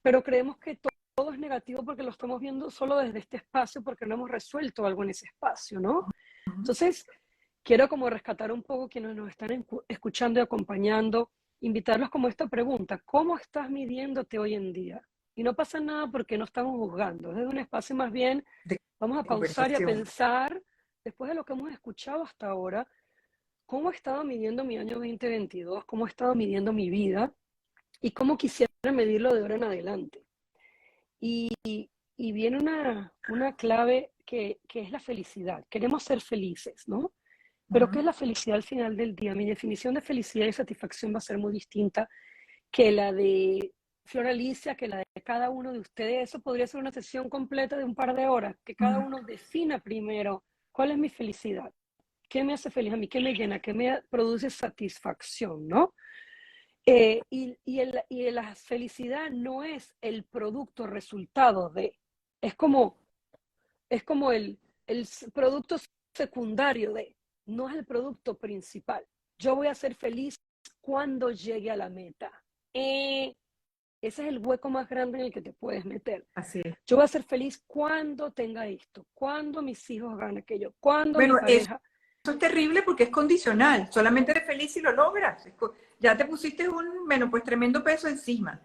pero creemos que todo es negativo porque lo estamos viendo solo desde este espacio, porque no hemos resuelto algo en ese espacio, ¿no? Entonces, quiero como rescatar un poco quienes nos están escuchando y acompañando, invitarlos como esta pregunta: ¿cómo estás midiéndote hoy en día? Y no pasa nada porque no estamos juzgando, es desde un espacio más bien, de vamos a pausar y a conversación. pensar, después de lo que hemos escuchado hasta ahora, cómo he estado midiendo mi año 2022, cómo he estado midiendo mi vida y cómo quisiera medirlo de ahora en adelante. Y, y viene una clave que es la felicidad. Queremos ser felices, ¿no? Pero ¿qué Ujú. es la felicidad al final del día? Mi definición de felicidad y satisfacción va a ser muy distinta que la de Flor Alicia, que la de cada uno de ustedes. Eso podría ser una sesión completa de un par de horas, que cada Ujú. uno defina primero cuál es mi felicidad, qué me hace feliz a mí, qué me llena, qué me produce satisfacción, ¿no? Y la felicidad no es el producto resultado de, es como, es como el producto secundario de, no es el producto principal. Yo voy a ser feliz cuando llegue a la meta. Ese es el hueco más grande en el que te puedes meter. Así es. Yo voy a ser feliz cuando tenga esto, cuando mis hijos hagan aquello, cuando mi Bueno, pareja. eso es terrible porque es condicional. Solamente eres feliz si lo logras. Ya te pusiste bueno, pues tremendo peso encima.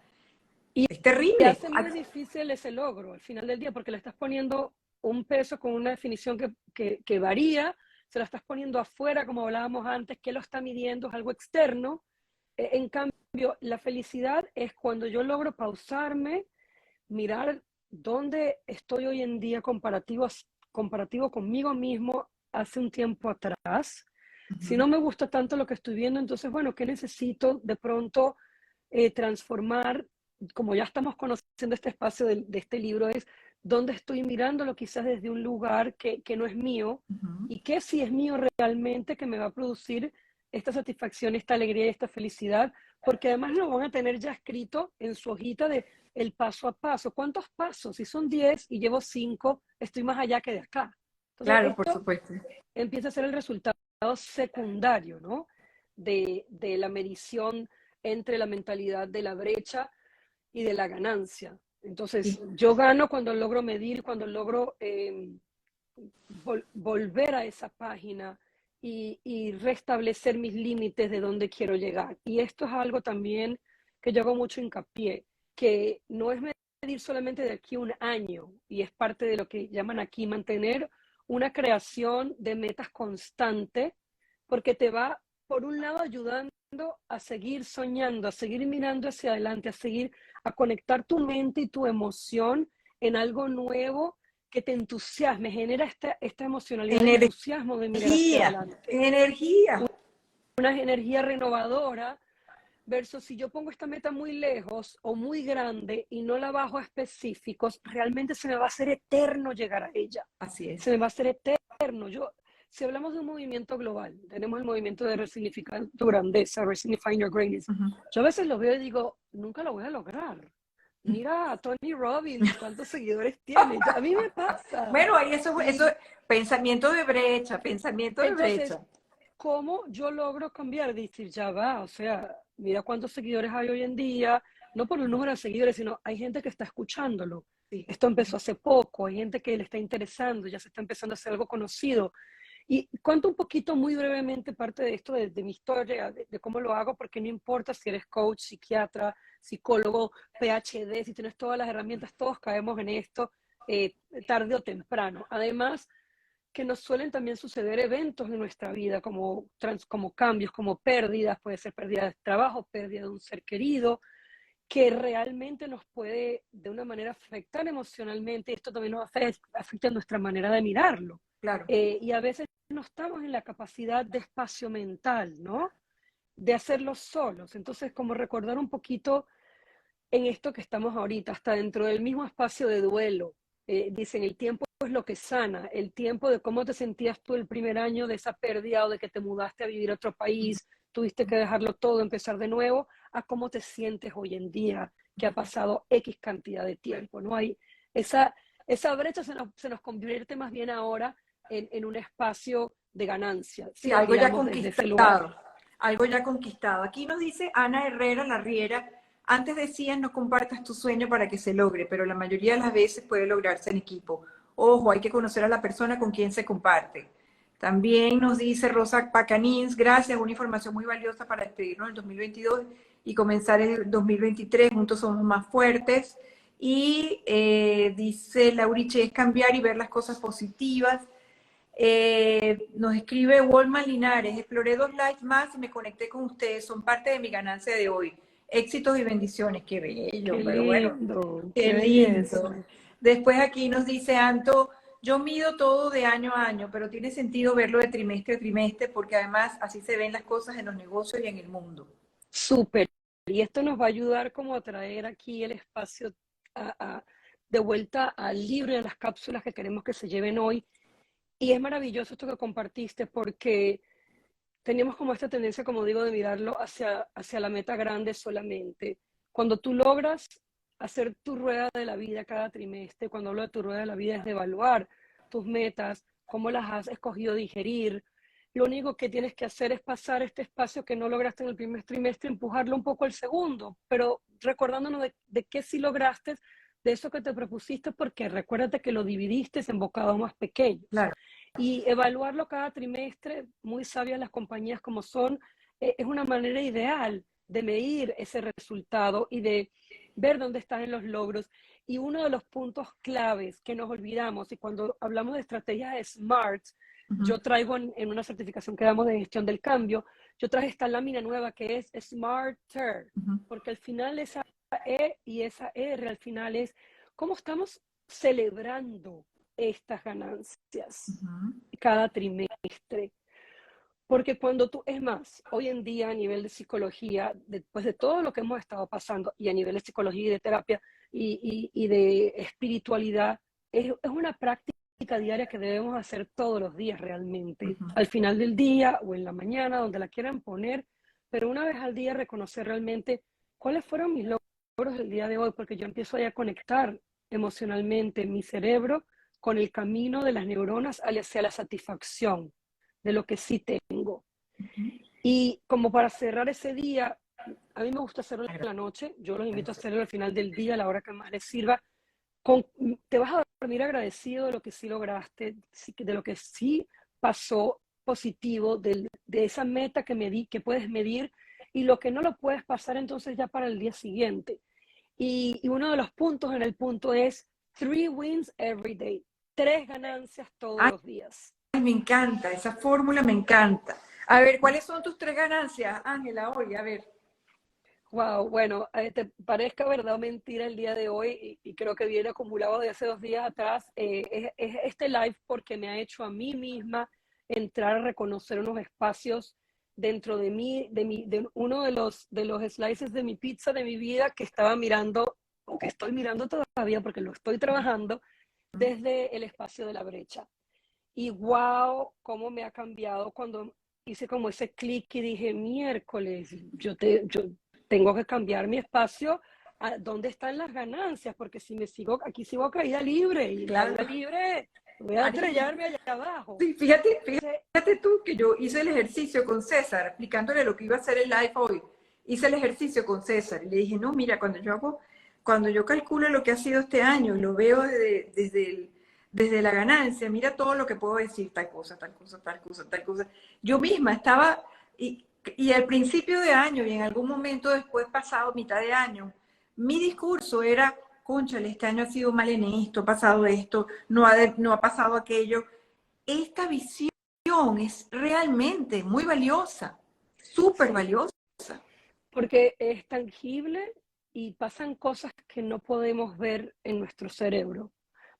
Y Es te terrible. hace muy difícil ese logro al final del día porque le estás poniendo un peso con una definición que varía, se la estás poniendo afuera, como hablábamos antes, que lo está midiendo, es algo externo. En cambio, la felicidad es cuando yo logro pausarme, mirar dónde estoy hoy en día comparativo conmigo mismo hace un tiempo atrás. Si Ujú. no me gusta tanto lo que estoy viendo, entonces, bueno, ¿qué necesito de pronto transformar? Como ya estamos conociendo este espacio de este libro, es dónde estoy mirándolo quizás desde un lugar que no es mío Ujú. y que si es mío realmente que me va a producir esta satisfacción, esta alegría y esta felicidad, porque además lo van a tener ya escrito en su hojita de el paso a paso. ¿Cuántos pasos? Si son 10 y llevo 5, estoy más allá que de acá. Entonces, Claro, por esto supuesto. empieza a ser el resultado secundario, ¿no? De la medición entre la mentalidad de la brecha y de la ganancia. Entonces, Sí. yo gano cuando logro medir, cuando logro volver a esa página y restablecer mis límites de dónde quiero llegar. Y esto es algo también que yo hago mucho hincapié, que no es medir solamente de aquí a un año, y es parte de lo que llaman aquí mantener una creación de metas constante, porque te va, por un lado, ayudando a seguir soñando, a seguir mirando hacia adelante, a seguir, a conectar tu mente y tu emoción en algo nuevo que te entusiasme, genera esta emocionalidad del entusiasmo de mirar hacia Energía, adelante, energía. una energía renovadora, versus si yo pongo esta meta muy lejos o muy grande y no la bajo a específicos, realmente se me va a hacer eterno llegar a ella, Así es. se me va a hacer eterno. Si hablamos de un movimiento global, tenemos el movimiento de resignificar tu grandeza, resignificar your greatness. Ujú. Yo a veces lo veo y digo, nunca lo voy a lograr. Mira a Tony Robbins, cuántos seguidores tiene. A mí me pasa. Bueno, ahí eso, Y pensamiento de brecha, pensamiento de entonces, brecha. ¿cómo yo logro cambiar? Decir, ya va, o sea, mira cuántos seguidores hay hoy en día, no por el número de seguidores, sino hay gente que está escuchándolo. Sí. Esto empezó hace poco, hay gente que le está interesando, ya se está empezando a hacer algo conocido. Y cuento un poquito muy brevemente parte de esto, de mi historia, de cómo lo hago, porque no importa si eres coach, psiquiatra, psicólogo, PhD, si tienes todas las herramientas, todos caemos en esto eh, tarde o temprano. Además, que nos suelen también suceder eventos en nuestra vida, como cambios, como pérdidas, puede ser pérdida de trabajo, pérdida de un ser querido, que realmente nos puede de una manera afectar emocionalmente. Esto también nos afecta nuestra manera de mirarlo. Claro. Y a veces no estamos en la capacidad de espacio mental, ¿no? De hacerlo solos. Entonces, como recordar un poquito en esto que estamos ahorita, hasta dentro del mismo espacio de duelo. Dicen, el tiempo es lo que sana, el tiempo de cómo te sentías tú el primer año de esa pérdida o de que te mudaste a vivir a otro país, tuviste que dejarlo todo, empezar de nuevo, a cómo te sientes hoy en día, que ha pasado X cantidad de tiempo, ¿no? Hay esa brecha se nos convierte más bien ahora en un espacio de ganancia, Sí, si lo algo ya miramos desde ese lugar. conquistado, algo ya conquistado. Aquí nos dice Ana Herrera Larriera, antes decían no compartas tu sueño para que se logre, pero la mayoría de las veces puede lograrse en equipo. Ojo, hay que conocer a la persona con quien se comparte. También nos dice Rosa Pacanins, gracias, una información muy valiosa para despedirnos del 2022 y comenzar el 2023, juntos somos más fuertes. Y dice Lauriche, es cambiar y ver las cosas positivas. Nos escribe Walman Linares, exploré 2 lives más y me conecté con ustedes, son parte de mi ganancia de hoy. Éxitos y bendiciones, qué bello, Qué pero bueno, lindo, qué qué lindo. belleza. Después aquí nos dice Anto, yo mido todo de año a año, pero tiene sentido verlo de trimestre a trimestre porque además así se ven las cosas en los negocios y en el mundo. Súper. Y esto nos va a ayudar como a traer aquí el espacio de vuelta al libro y a las cápsulas que queremos que se lleven hoy. Y es maravilloso esto que compartiste porque teníamos como esta tendencia, como digo, de mirarlo hacia la meta grande solamente. Cuando tú logras hacer tu rueda de la vida cada trimestre, cuando hablo de tu rueda de la vida es de evaluar tus metas, cómo las has escogido digerir. Lo único que tienes que hacer es pasar este espacio que no lograste en el primer trimestre, empujarlo un poco al segundo, pero recordándonos de qué sí lograste, de eso que te propusiste, porque recuérdate que lo dividiste en bocados más pequeños Claro. y evaluarlo cada trimestre, muy sabias las compañías como son, es una manera ideal de medir ese resultado y de ver dónde están en los logros. Y uno de los puntos claves que nos olvidamos, y cuando hablamos de estrategias SMART, yo traigo en una certificación que damos de gestión del cambio, yo traje esta lámina nueva que es SMARTER, porque al final esa E y esa R al final es cómo estamos celebrando estas ganancias cada trimestre. Porque cuando tú, es más, hoy en día a nivel de psicología, después de todo lo que hemos estado pasando y a nivel de psicología y de terapia y de espiritualidad, es una práctica diaria que debemos hacer todos los días realmente, al final del día o en la mañana, donde la quieran poner, pero una vez al día reconocer realmente cuáles fueron mis logros del día de hoy, porque yo empiezo a conectar emocionalmente mi cerebro con el camino de las neuronas hacia la satisfacción de lo que sí tengo. Y como para cerrar ese día, a mí me gusta hacerlo en la noche, yo los invito a hacerlo al final del día, a la hora que más les sirva. Te vas a dormir agradecido de lo que sí lograste, de lo que sí pasó positivo, de esa meta que puedes medir y lo que no lo puedes pasar entonces ya para el día siguiente. Y uno de los puntos en el punto es 3 wins every day, 3 ganancias todos Ay, los días. me encanta, esa fórmula me encanta. A ver, ¿cuáles son tus 3 ganancias, Ángela, hoy? A ver. Wow, bueno, te parezca verdad o mentira el día de hoy, y creo que viene acumulado de hace 2 días atrás, es este live porque me ha hecho a mí misma entrar a reconocer unos espacios dentro de mí, de uno de los slices de mi pizza de mi vida que estaba mirando, o que estoy mirando todavía porque lo estoy trabajando, desde el espacio de la brecha. Y wow, cómo me ha cambiado cuando hice como ese clic y dije, miércoles, yo tengo que cambiar mi espacio a dónde están las ganancias, porque si me sigo, aquí sigo a caída libre, y en caída Claro. libre voy a estrellarme allá abajo. Sí, fíjate, Entonces, fíjate tú que yo hice el ejercicio con César, explicándole lo que iba a hacer el live hoy. Hice el ejercicio con César y le dije, no, mira, cuando yo calculo lo que ha sido este año y lo veo desde la ganancia, mira todo lo que puedo decir, tal cosa, tal cosa, tal cosa, tal cosa. Yo misma estaba, y al principio de año y en algún momento después pasado, mitad de año, mi discurso era, cónchale, este año ha sido mal en esto, ha pasado esto, no ha pasado aquello. Esta visión es realmente muy valiosa, súper sí, valiosa. porque es tangible y pasan cosas que no podemos ver en nuestro cerebro.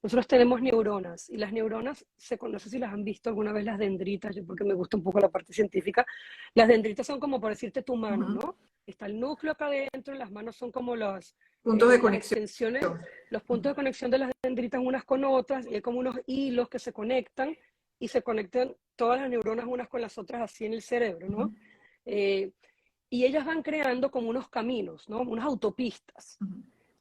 Nosotros tenemos neuronas y las neuronas, no sé si las han visto alguna vez las dendritas, yo porque me gusta un poco la parte científica, las dendritas son como por decirte tu mano, ¿no? Está el núcleo acá adentro, las manos son como Puntos de las conexión. extensiones, los puntos de conexión de las dendritas unas con otras, y hay como unos hilos que se conectan y se conectan todas las neuronas unas con las otras así en el cerebro, ¿no? Eh, y ellas van creando como unos caminos, ¿no? Unas autopistas.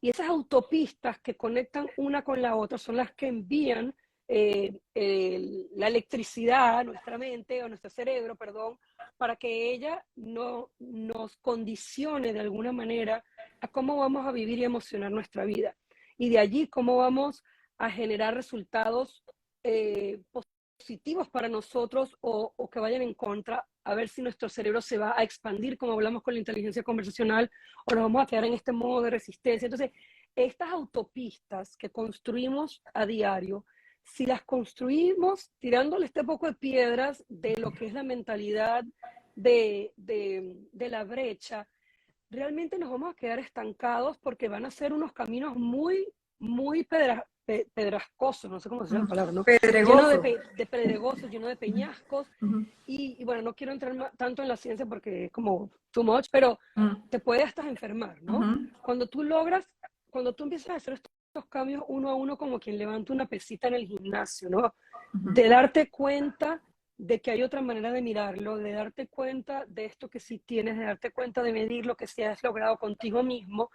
Y esas autopistas que conectan una con la otra son las que envían la electricidad a nuestra mente, a nuestro cerebro, perdón, para que ella no nos condicione de alguna manera a cómo vamos a vivir y emocionar nuestra vida. Y de allí cómo vamos a generar resultados positivos para nosotros o que vayan en contra, a ver si nuestro cerebro se va a expandir, como hablamos con la inteligencia conversacional, o nos vamos a quedar en este modo de resistencia. Entonces, estas autopistas que construimos a diario, si las construimos tirándole este poco de piedras de lo que es la mentalidad de la brecha, realmente nos vamos a quedar estancados porque van a ser unos caminos muy pedrascosos, no sé cómo se llama la palabra, ¿no? Lleno Pedregoso. de pedregosos, lleno de peñascos. Ujú, Y bueno, no quiero entrar tanto en la ciencia porque es como too much, pero te puede hasta enfermar, ¿no? ujú, Cuando tú empiezas a hacer estos cambios uno a uno, como quien levanta una pesita en el gimnasio, ¿no? ujú. De darte cuenta de que hay otra manera de mirarlo, de darte cuenta de esto que sí tienes, de darte cuenta de medir lo que sí has logrado contigo mismo,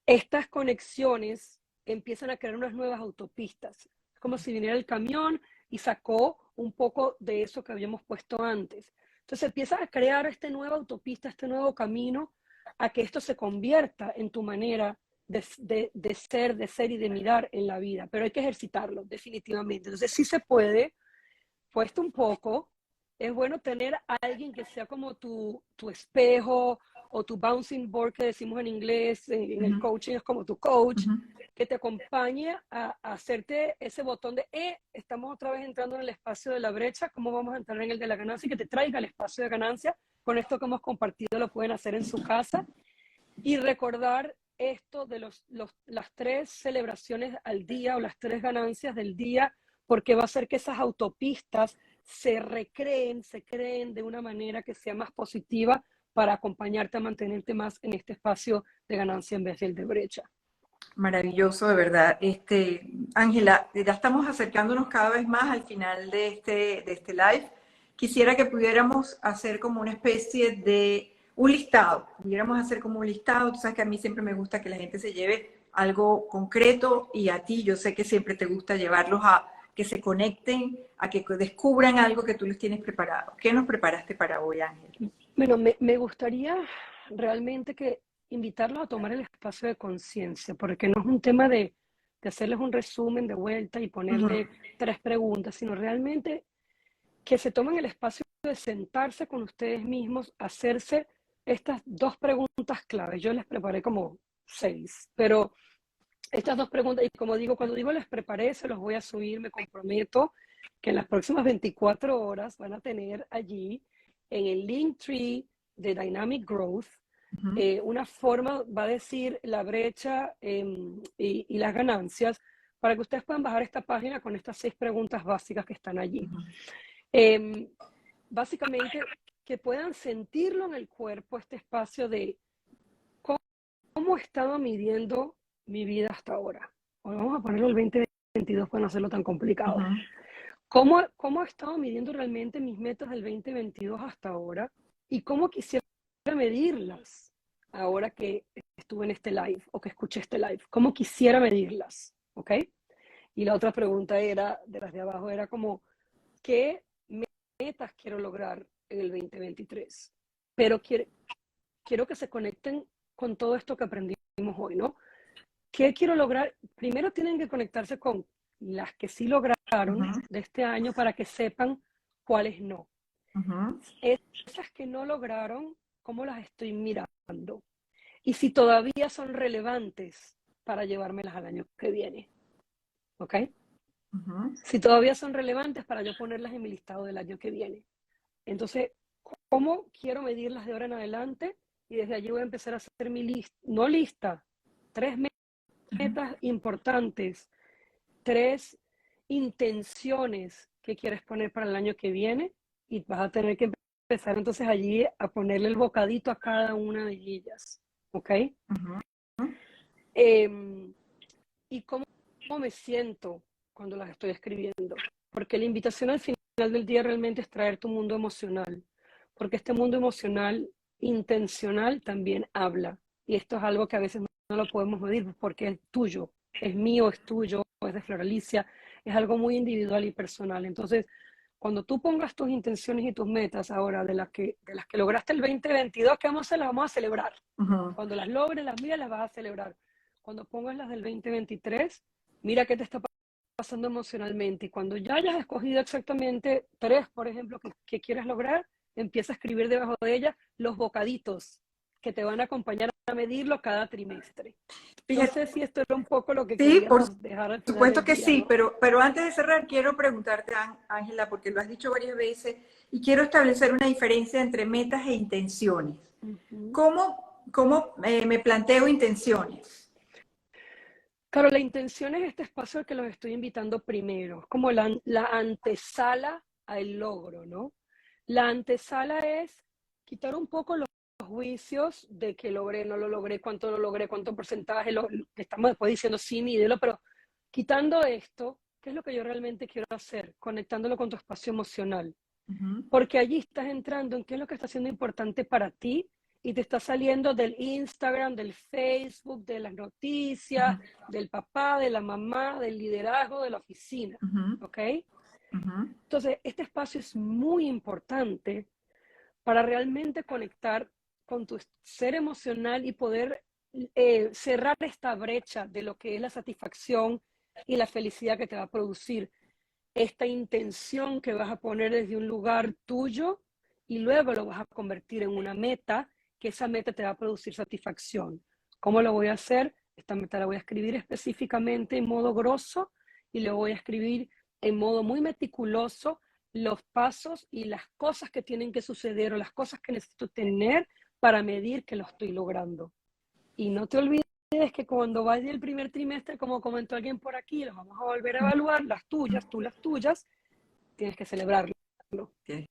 estas conexiones empiezan a crear unas nuevas autopistas. Es como si viniera el camión y sacó un poco de eso que habíamos puesto antes. Entonces empieza a crear esta nueva autopista, este nuevo camino, a que esto se convierta en tu manera de ser y de mirar en la vida. Pero hay que ejercitarlo, definitivamente. Entonces sí se puede, cuesta un poco. Es bueno tener a alguien que sea como tu espejo o tu bouncing board que decimos en inglés, en el Ujú, coaching es como tu coach, ujú. que te acompañe a hacerte ese botón de, estamos otra vez entrando en el espacio de la brecha, ¿cómo vamos a entrar en el de la ganancia? Y que te traiga el espacio de ganancia. Con esto que hemos compartido lo pueden hacer en su casa. Y recordar esto de las 3 celebraciones al día o las 3 ganancias del día, porque va a hacer que esas autopistas se recreen, se creen de una manera que sea más positiva para acompañarte a mantenerte más en este espacio de ganancia en vez del de brecha. Maravilloso, de verdad. Ángela, ya estamos acercándonos cada vez más al final de este live. Quisiera que pudiéramos hacer como una especie de un listado. Pudiéramos hacer como un listado. Tú sabes que a mí siempre me gusta que la gente se lleve algo concreto y a ti yo sé que siempre te gusta llevarlos a que se conecten, a que descubran algo que tú les tienes preparado. ¿Qué nos preparaste para hoy, Ángela? Bueno, me gustaría realmente que invitarlos a tomar el espacio de conciencia, porque no es un tema de hacerles un resumen de vuelta y Ujú, ponerle 3 preguntas, sino realmente que se tomen el espacio de sentarse con ustedes mismos, hacerse estas 2 preguntas claves. Yo les preparé como 6, pero estas 2 preguntas, y como digo, cuando digo les preparé, se los voy a subir, me comprometo que en las próximas 24 horas van a tener allí en el Linktree de Dynamic Growth ujú, una forma, va a decir la brecha y las ganancias, para que ustedes puedan bajar esta página con estas 6 preguntas básicas que están allí. ujú, Eh, Básicamente, que puedan sentirlo en el cuerpo, este espacio de cómo he estado midiendo mi vida hasta ahora. O vamos a ponerlo el 2022 para no hacerlo tan complicado. ujú, ¿Cómo he estado midiendo realmente mis metas del 2022 hasta ahora? Y cómo quisiera medirlas ahora que estuve en este live o que escuché este live. ¿Cómo quisiera medirlas? ¿Ok? Y la otra pregunta era, de las de abajo, era como, ¿qué metas quiero lograr en el 2023? Pero quiero que se conecten con todo esto que aprendimos hoy, ¿no? ¿Qué quiero lograr? Primero tienen que conectarse con las que sí lograron ujú, de este año para que sepan cuáles no. ujú, Esas que no lograron, ¿cómo las estoy mirando? Y si todavía son relevantes para llevármelas al año que viene. ¿Ok? ujú. Si todavía son relevantes para yo ponerlas en mi listado del año que viene. Entonces, ¿cómo quiero medirlas de ahora en adelante? Y desde allí voy a empezar a hacer mi lista, no lista, 3 metas importantes, 3 intenciones que quieres poner para el año que viene y vas a tener que empezar entonces allí a ponerle el bocadito a cada una de ellas. ¿Ok? Ujú, Eh, ¿Y cómo me siento cuando las estoy escribiendo? Porque la invitación al final del día realmente es traer tu mundo emocional, porque este mundo emocional intencional también habla. Y esto es algo que a veces no lo podemos medir porque es tuyo, es mío, es tuyo, es de Floralicia, es algo muy individual y personal. Entonces, cuando tú pongas tus intenciones y tus metas ahora de las que lograste el 2022, ¿qué vamos a hacer? Las vamos a celebrar. ujú. Cuando las logres, las mías las vas a celebrar. Cuando pongas las del 2023, mira qué te está pasando emocionalmente. Y cuando ya hayas escogido exactamente 3, por ejemplo, que quieres lograr, empieza a escribir debajo de ellas los bocaditos que te van a acompañar a medirlo cada trimestre. No sé Fíjate, si esto era un poco lo que sí, por queríamos dejar al final supuesto del que día, sí, ¿no? pero antes de cerrar quiero preguntarte, Ángela, porque lo has dicho varias veces, y quiero establecer una diferencia entre metas e intenciones. Ujú. ¿Cómo me planteo intenciones? Claro, la intención es este espacio al que los estoy invitando primero, es como la antesala al logro, ¿no? La antesala es quitar un poco los juicios de que logré, no lo logré, cuánto porcentaje, estamos después diciendo sí, mídelo, pero quitando esto, ¿qué es lo que yo realmente quiero hacer? Conectándolo con tu espacio emocional. Ujú, Porque allí estás entrando en qué es lo que está siendo importante para ti y te está saliendo del Instagram, del Facebook, de las noticias, ujú, del papá, de la mamá, del liderazgo, de la oficina. ujú, ¿Ok? ujú, Entonces, este espacio es muy importante para realmente conectar con tu ser emocional y poder cerrar esta brecha de lo que es la satisfacción y la felicidad que te va a producir esta intención que vas a poner desde un lugar tuyo y luego lo vas a convertir en una meta, que esa meta te va a producir satisfacción. ¿Cómo lo voy a hacer? Esta meta la voy a escribir específicamente en modo grosso y le voy a escribir en modo muy meticuloso los pasos y las cosas que tienen que suceder o las cosas que necesito tener para medir que lo estoy logrando. Y no te olvides que cuando vaya el primer trimestre, como comentó alguien por aquí, los vamos a volver a evaluar, las tuyas, tú las tuyas, tienes que celebrarlo. tienes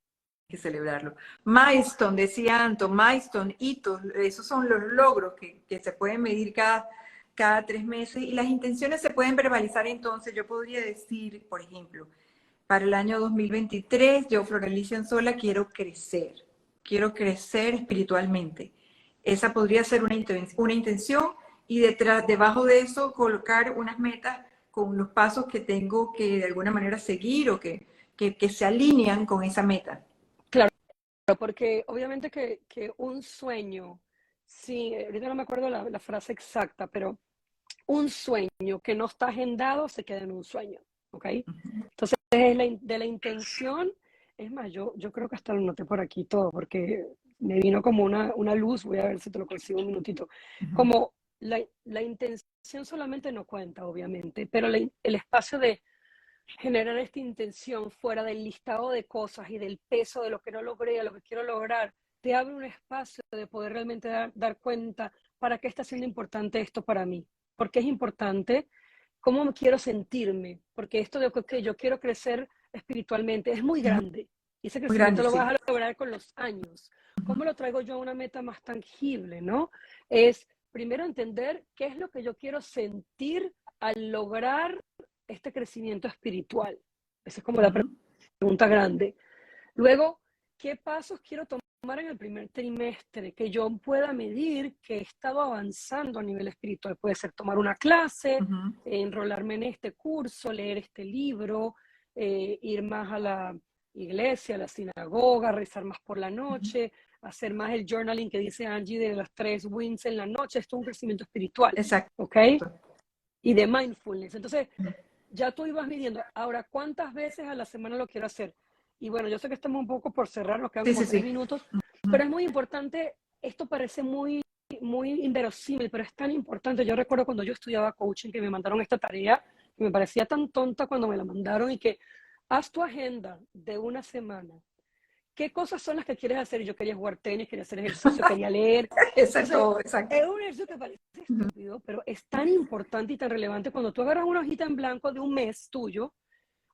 que celebrarlo. Milestone, decía Anto, milestone, hitos, esos son los logros que se pueden medir cada 3 meses y las intenciones se pueden verbalizar. Entonces yo podría decir, por ejemplo, para el año 2023, yo, Floralicia Anzola, quiero crecer espiritualmente. Esa podría ser una intención y debajo de eso colocar unas metas con los pasos que tengo que de alguna manera seguir o que se alinean con esa meta. Claro, porque obviamente que un sueño, sí, ahorita no me acuerdo la frase exacta, pero un sueño que no está agendado se queda en un sueño, ¿ok? Entonces, de la intención, es más, yo creo que hasta lo noté por aquí todo, porque me vino como una luz, voy a ver si te lo consigo un minutito, Ujú. como la intención solamente no cuenta, obviamente, pero el espacio de generar esta intención fuera del listado de cosas y del peso de lo que no logré, a lo que quiero lograr, te abre un espacio de poder realmente dar cuenta para qué está siendo importante esto para mí. ¿Por qué es importante? ¿Cómo quiero sentirme? Porque esto de que yo quiero crecer espiritualmente es muy grande. Y ese Muy crecimiento grande, lo sí. vas a lograr con los años. Ujú. ¿Cómo lo traigo yo a una meta más tangible, no? Es primero entender qué es lo que yo quiero sentir al lograr este crecimiento espiritual. Esa es como la Ujú. pregunta grande. Luego, ¿qué pasos quiero tomar en el primer trimestre? Que yo pueda medir que he estado avanzando a nivel espiritual. Puede ser tomar una clase, Ujú. enrolarme en este curso, leer este libro, ir más a la iglesia, a la sinagoga, rezar más por la Ujú. noche, hacer más el journaling que dice Angie de las 3 wins en la noche. Esto es un crecimiento espiritual, Exacto. ¿ok? Y de mindfulness. Entonces, ya tú ibas midiendo, ahora, ¿cuántas veces a la semana lo quiero hacer? Y bueno, yo sé que estamos un poco por cerrar, nos quedan Sí, como sí, 3 minutos, sí. pero es muy importante, esto parece muy inverosímil, pero es tan importante. Yo recuerdo cuando yo estudiaba coaching que me mandaron esta tarea, que me parecía tan tonta cuando me la mandaron y que haz tu agenda de una semana. ¿Qué cosas son las que quieres hacer? Yo quería jugar tenis, quería hacer ejercicio, quería leer. Entonces, Exacto, exacto. es un ejercicio que parece estúpido, pero es tan importante y tan relevante cuando tú agarras una hojita en blanco de un mes tuyo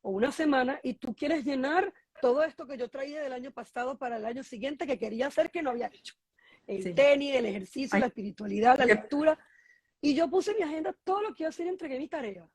o una semana y tú quieres llenar todo esto que yo traía del año pasado para el año siguiente que quería hacer que no había hecho. El Sí. tenis, el ejercicio, Ay, la espiritualidad, la que- lectura. Y yo puse en mi agenda todo lo que iba a hacer y entregué mi tarea.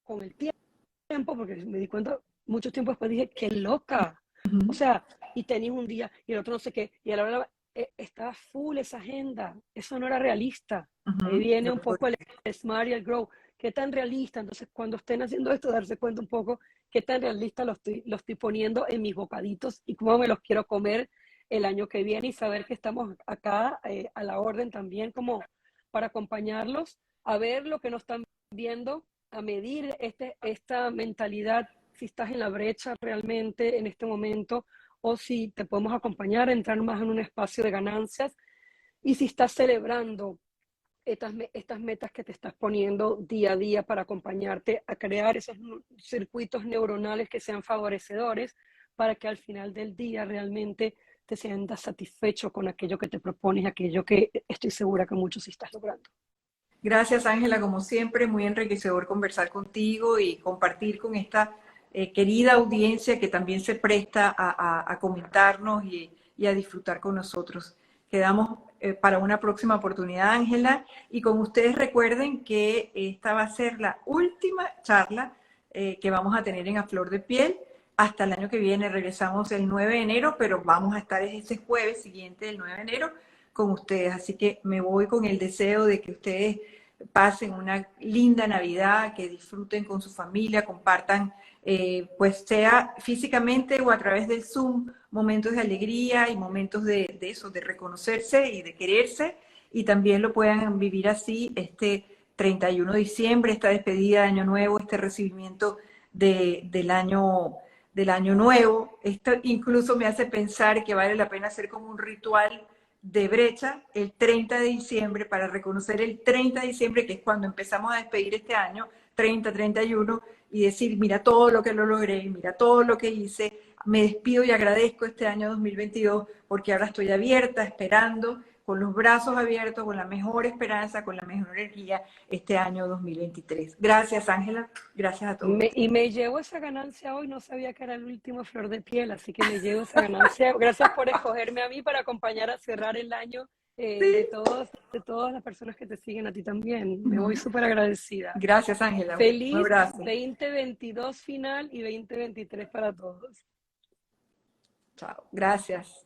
Con el tiempo, porque me di cuenta mucho tiempo después, dije, qué loca. O Ujú. sea, y tenis un día y el otro no sé qué, y a la hora estaba full esa agenda. Eso no era realista. Ahí Ujú. viene un poco el Smart y el Grow. ¿Qué tan realista? Entonces, cuando estén haciendo esto, darse cuenta un poco qué tan realista lo estoy poniendo en mis bocaditos y cómo me los quiero comer el año que viene y saber que estamos acá a la orden también como para acompañarlos a ver lo que no están viendo, a medir esta mentalidad, si estás en la brecha realmente en este momento o si te podemos acompañar a entrar más en un espacio de ganancias y si estás celebrando estas metas que te estás poniendo día a día para acompañarte a crear esos circuitos neuronales que sean favorecedores para que al final del día realmente te sientas satisfecho con aquello que te propones, aquello que estoy segura que muchos sí estás logrando. Gracias, Ángela, como siempre, muy enriquecedor conversar contigo y compartir con esta querida audiencia que también se presta a comentarnos y a disfrutar con nosotros. Quedamos para una próxima oportunidad, Ángela, y con ustedes recuerden que esta va a ser la última charla que vamos a tener en A Flor de Piel. Hasta el año que viene regresamos el 9 de enero, pero vamos a estar ese jueves siguiente, el 9 de enero, con ustedes. Así que me voy con el deseo de que ustedes pasen una linda Navidad, que disfruten con su familia, compartan, pues sea físicamente o a través del Zoom, momentos de alegría y momentos de eso, de reconocerse y de quererse, y también lo puedan vivir así este 31 de diciembre, esta despedida de Año Nuevo, este recibimiento del año nuevo. Esto incluso me hace pensar que vale la pena hacer como un ritual de brecha el 30 de diciembre para reconocer el 30 de diciembre, que es cuando empezamos a despedir este año, 30, 31, y decir, mira todo lo que lo logré, mira todo lo que hice, me despido y agradezco este año 2022 porque ahora estoy abierta, esperando, con los brazos abiertos, con la mejor esperanza, con la mejor energía este año 2023. Gracias, Ángela. Gracias a todos. Y me llevo esa ganancia hoy, no sabía que era el último Flor de Piel, así que me llevo esa ganancia. Gracias por escogerme a mí para acompañar a cerrar el año Sí. de todas las personas que te siguen, a ti también. Me voy súper agradecida. Gracias, Ángela. Un Feliz abrazo. 2022 final y 2023 para todos. Chao. Gracias.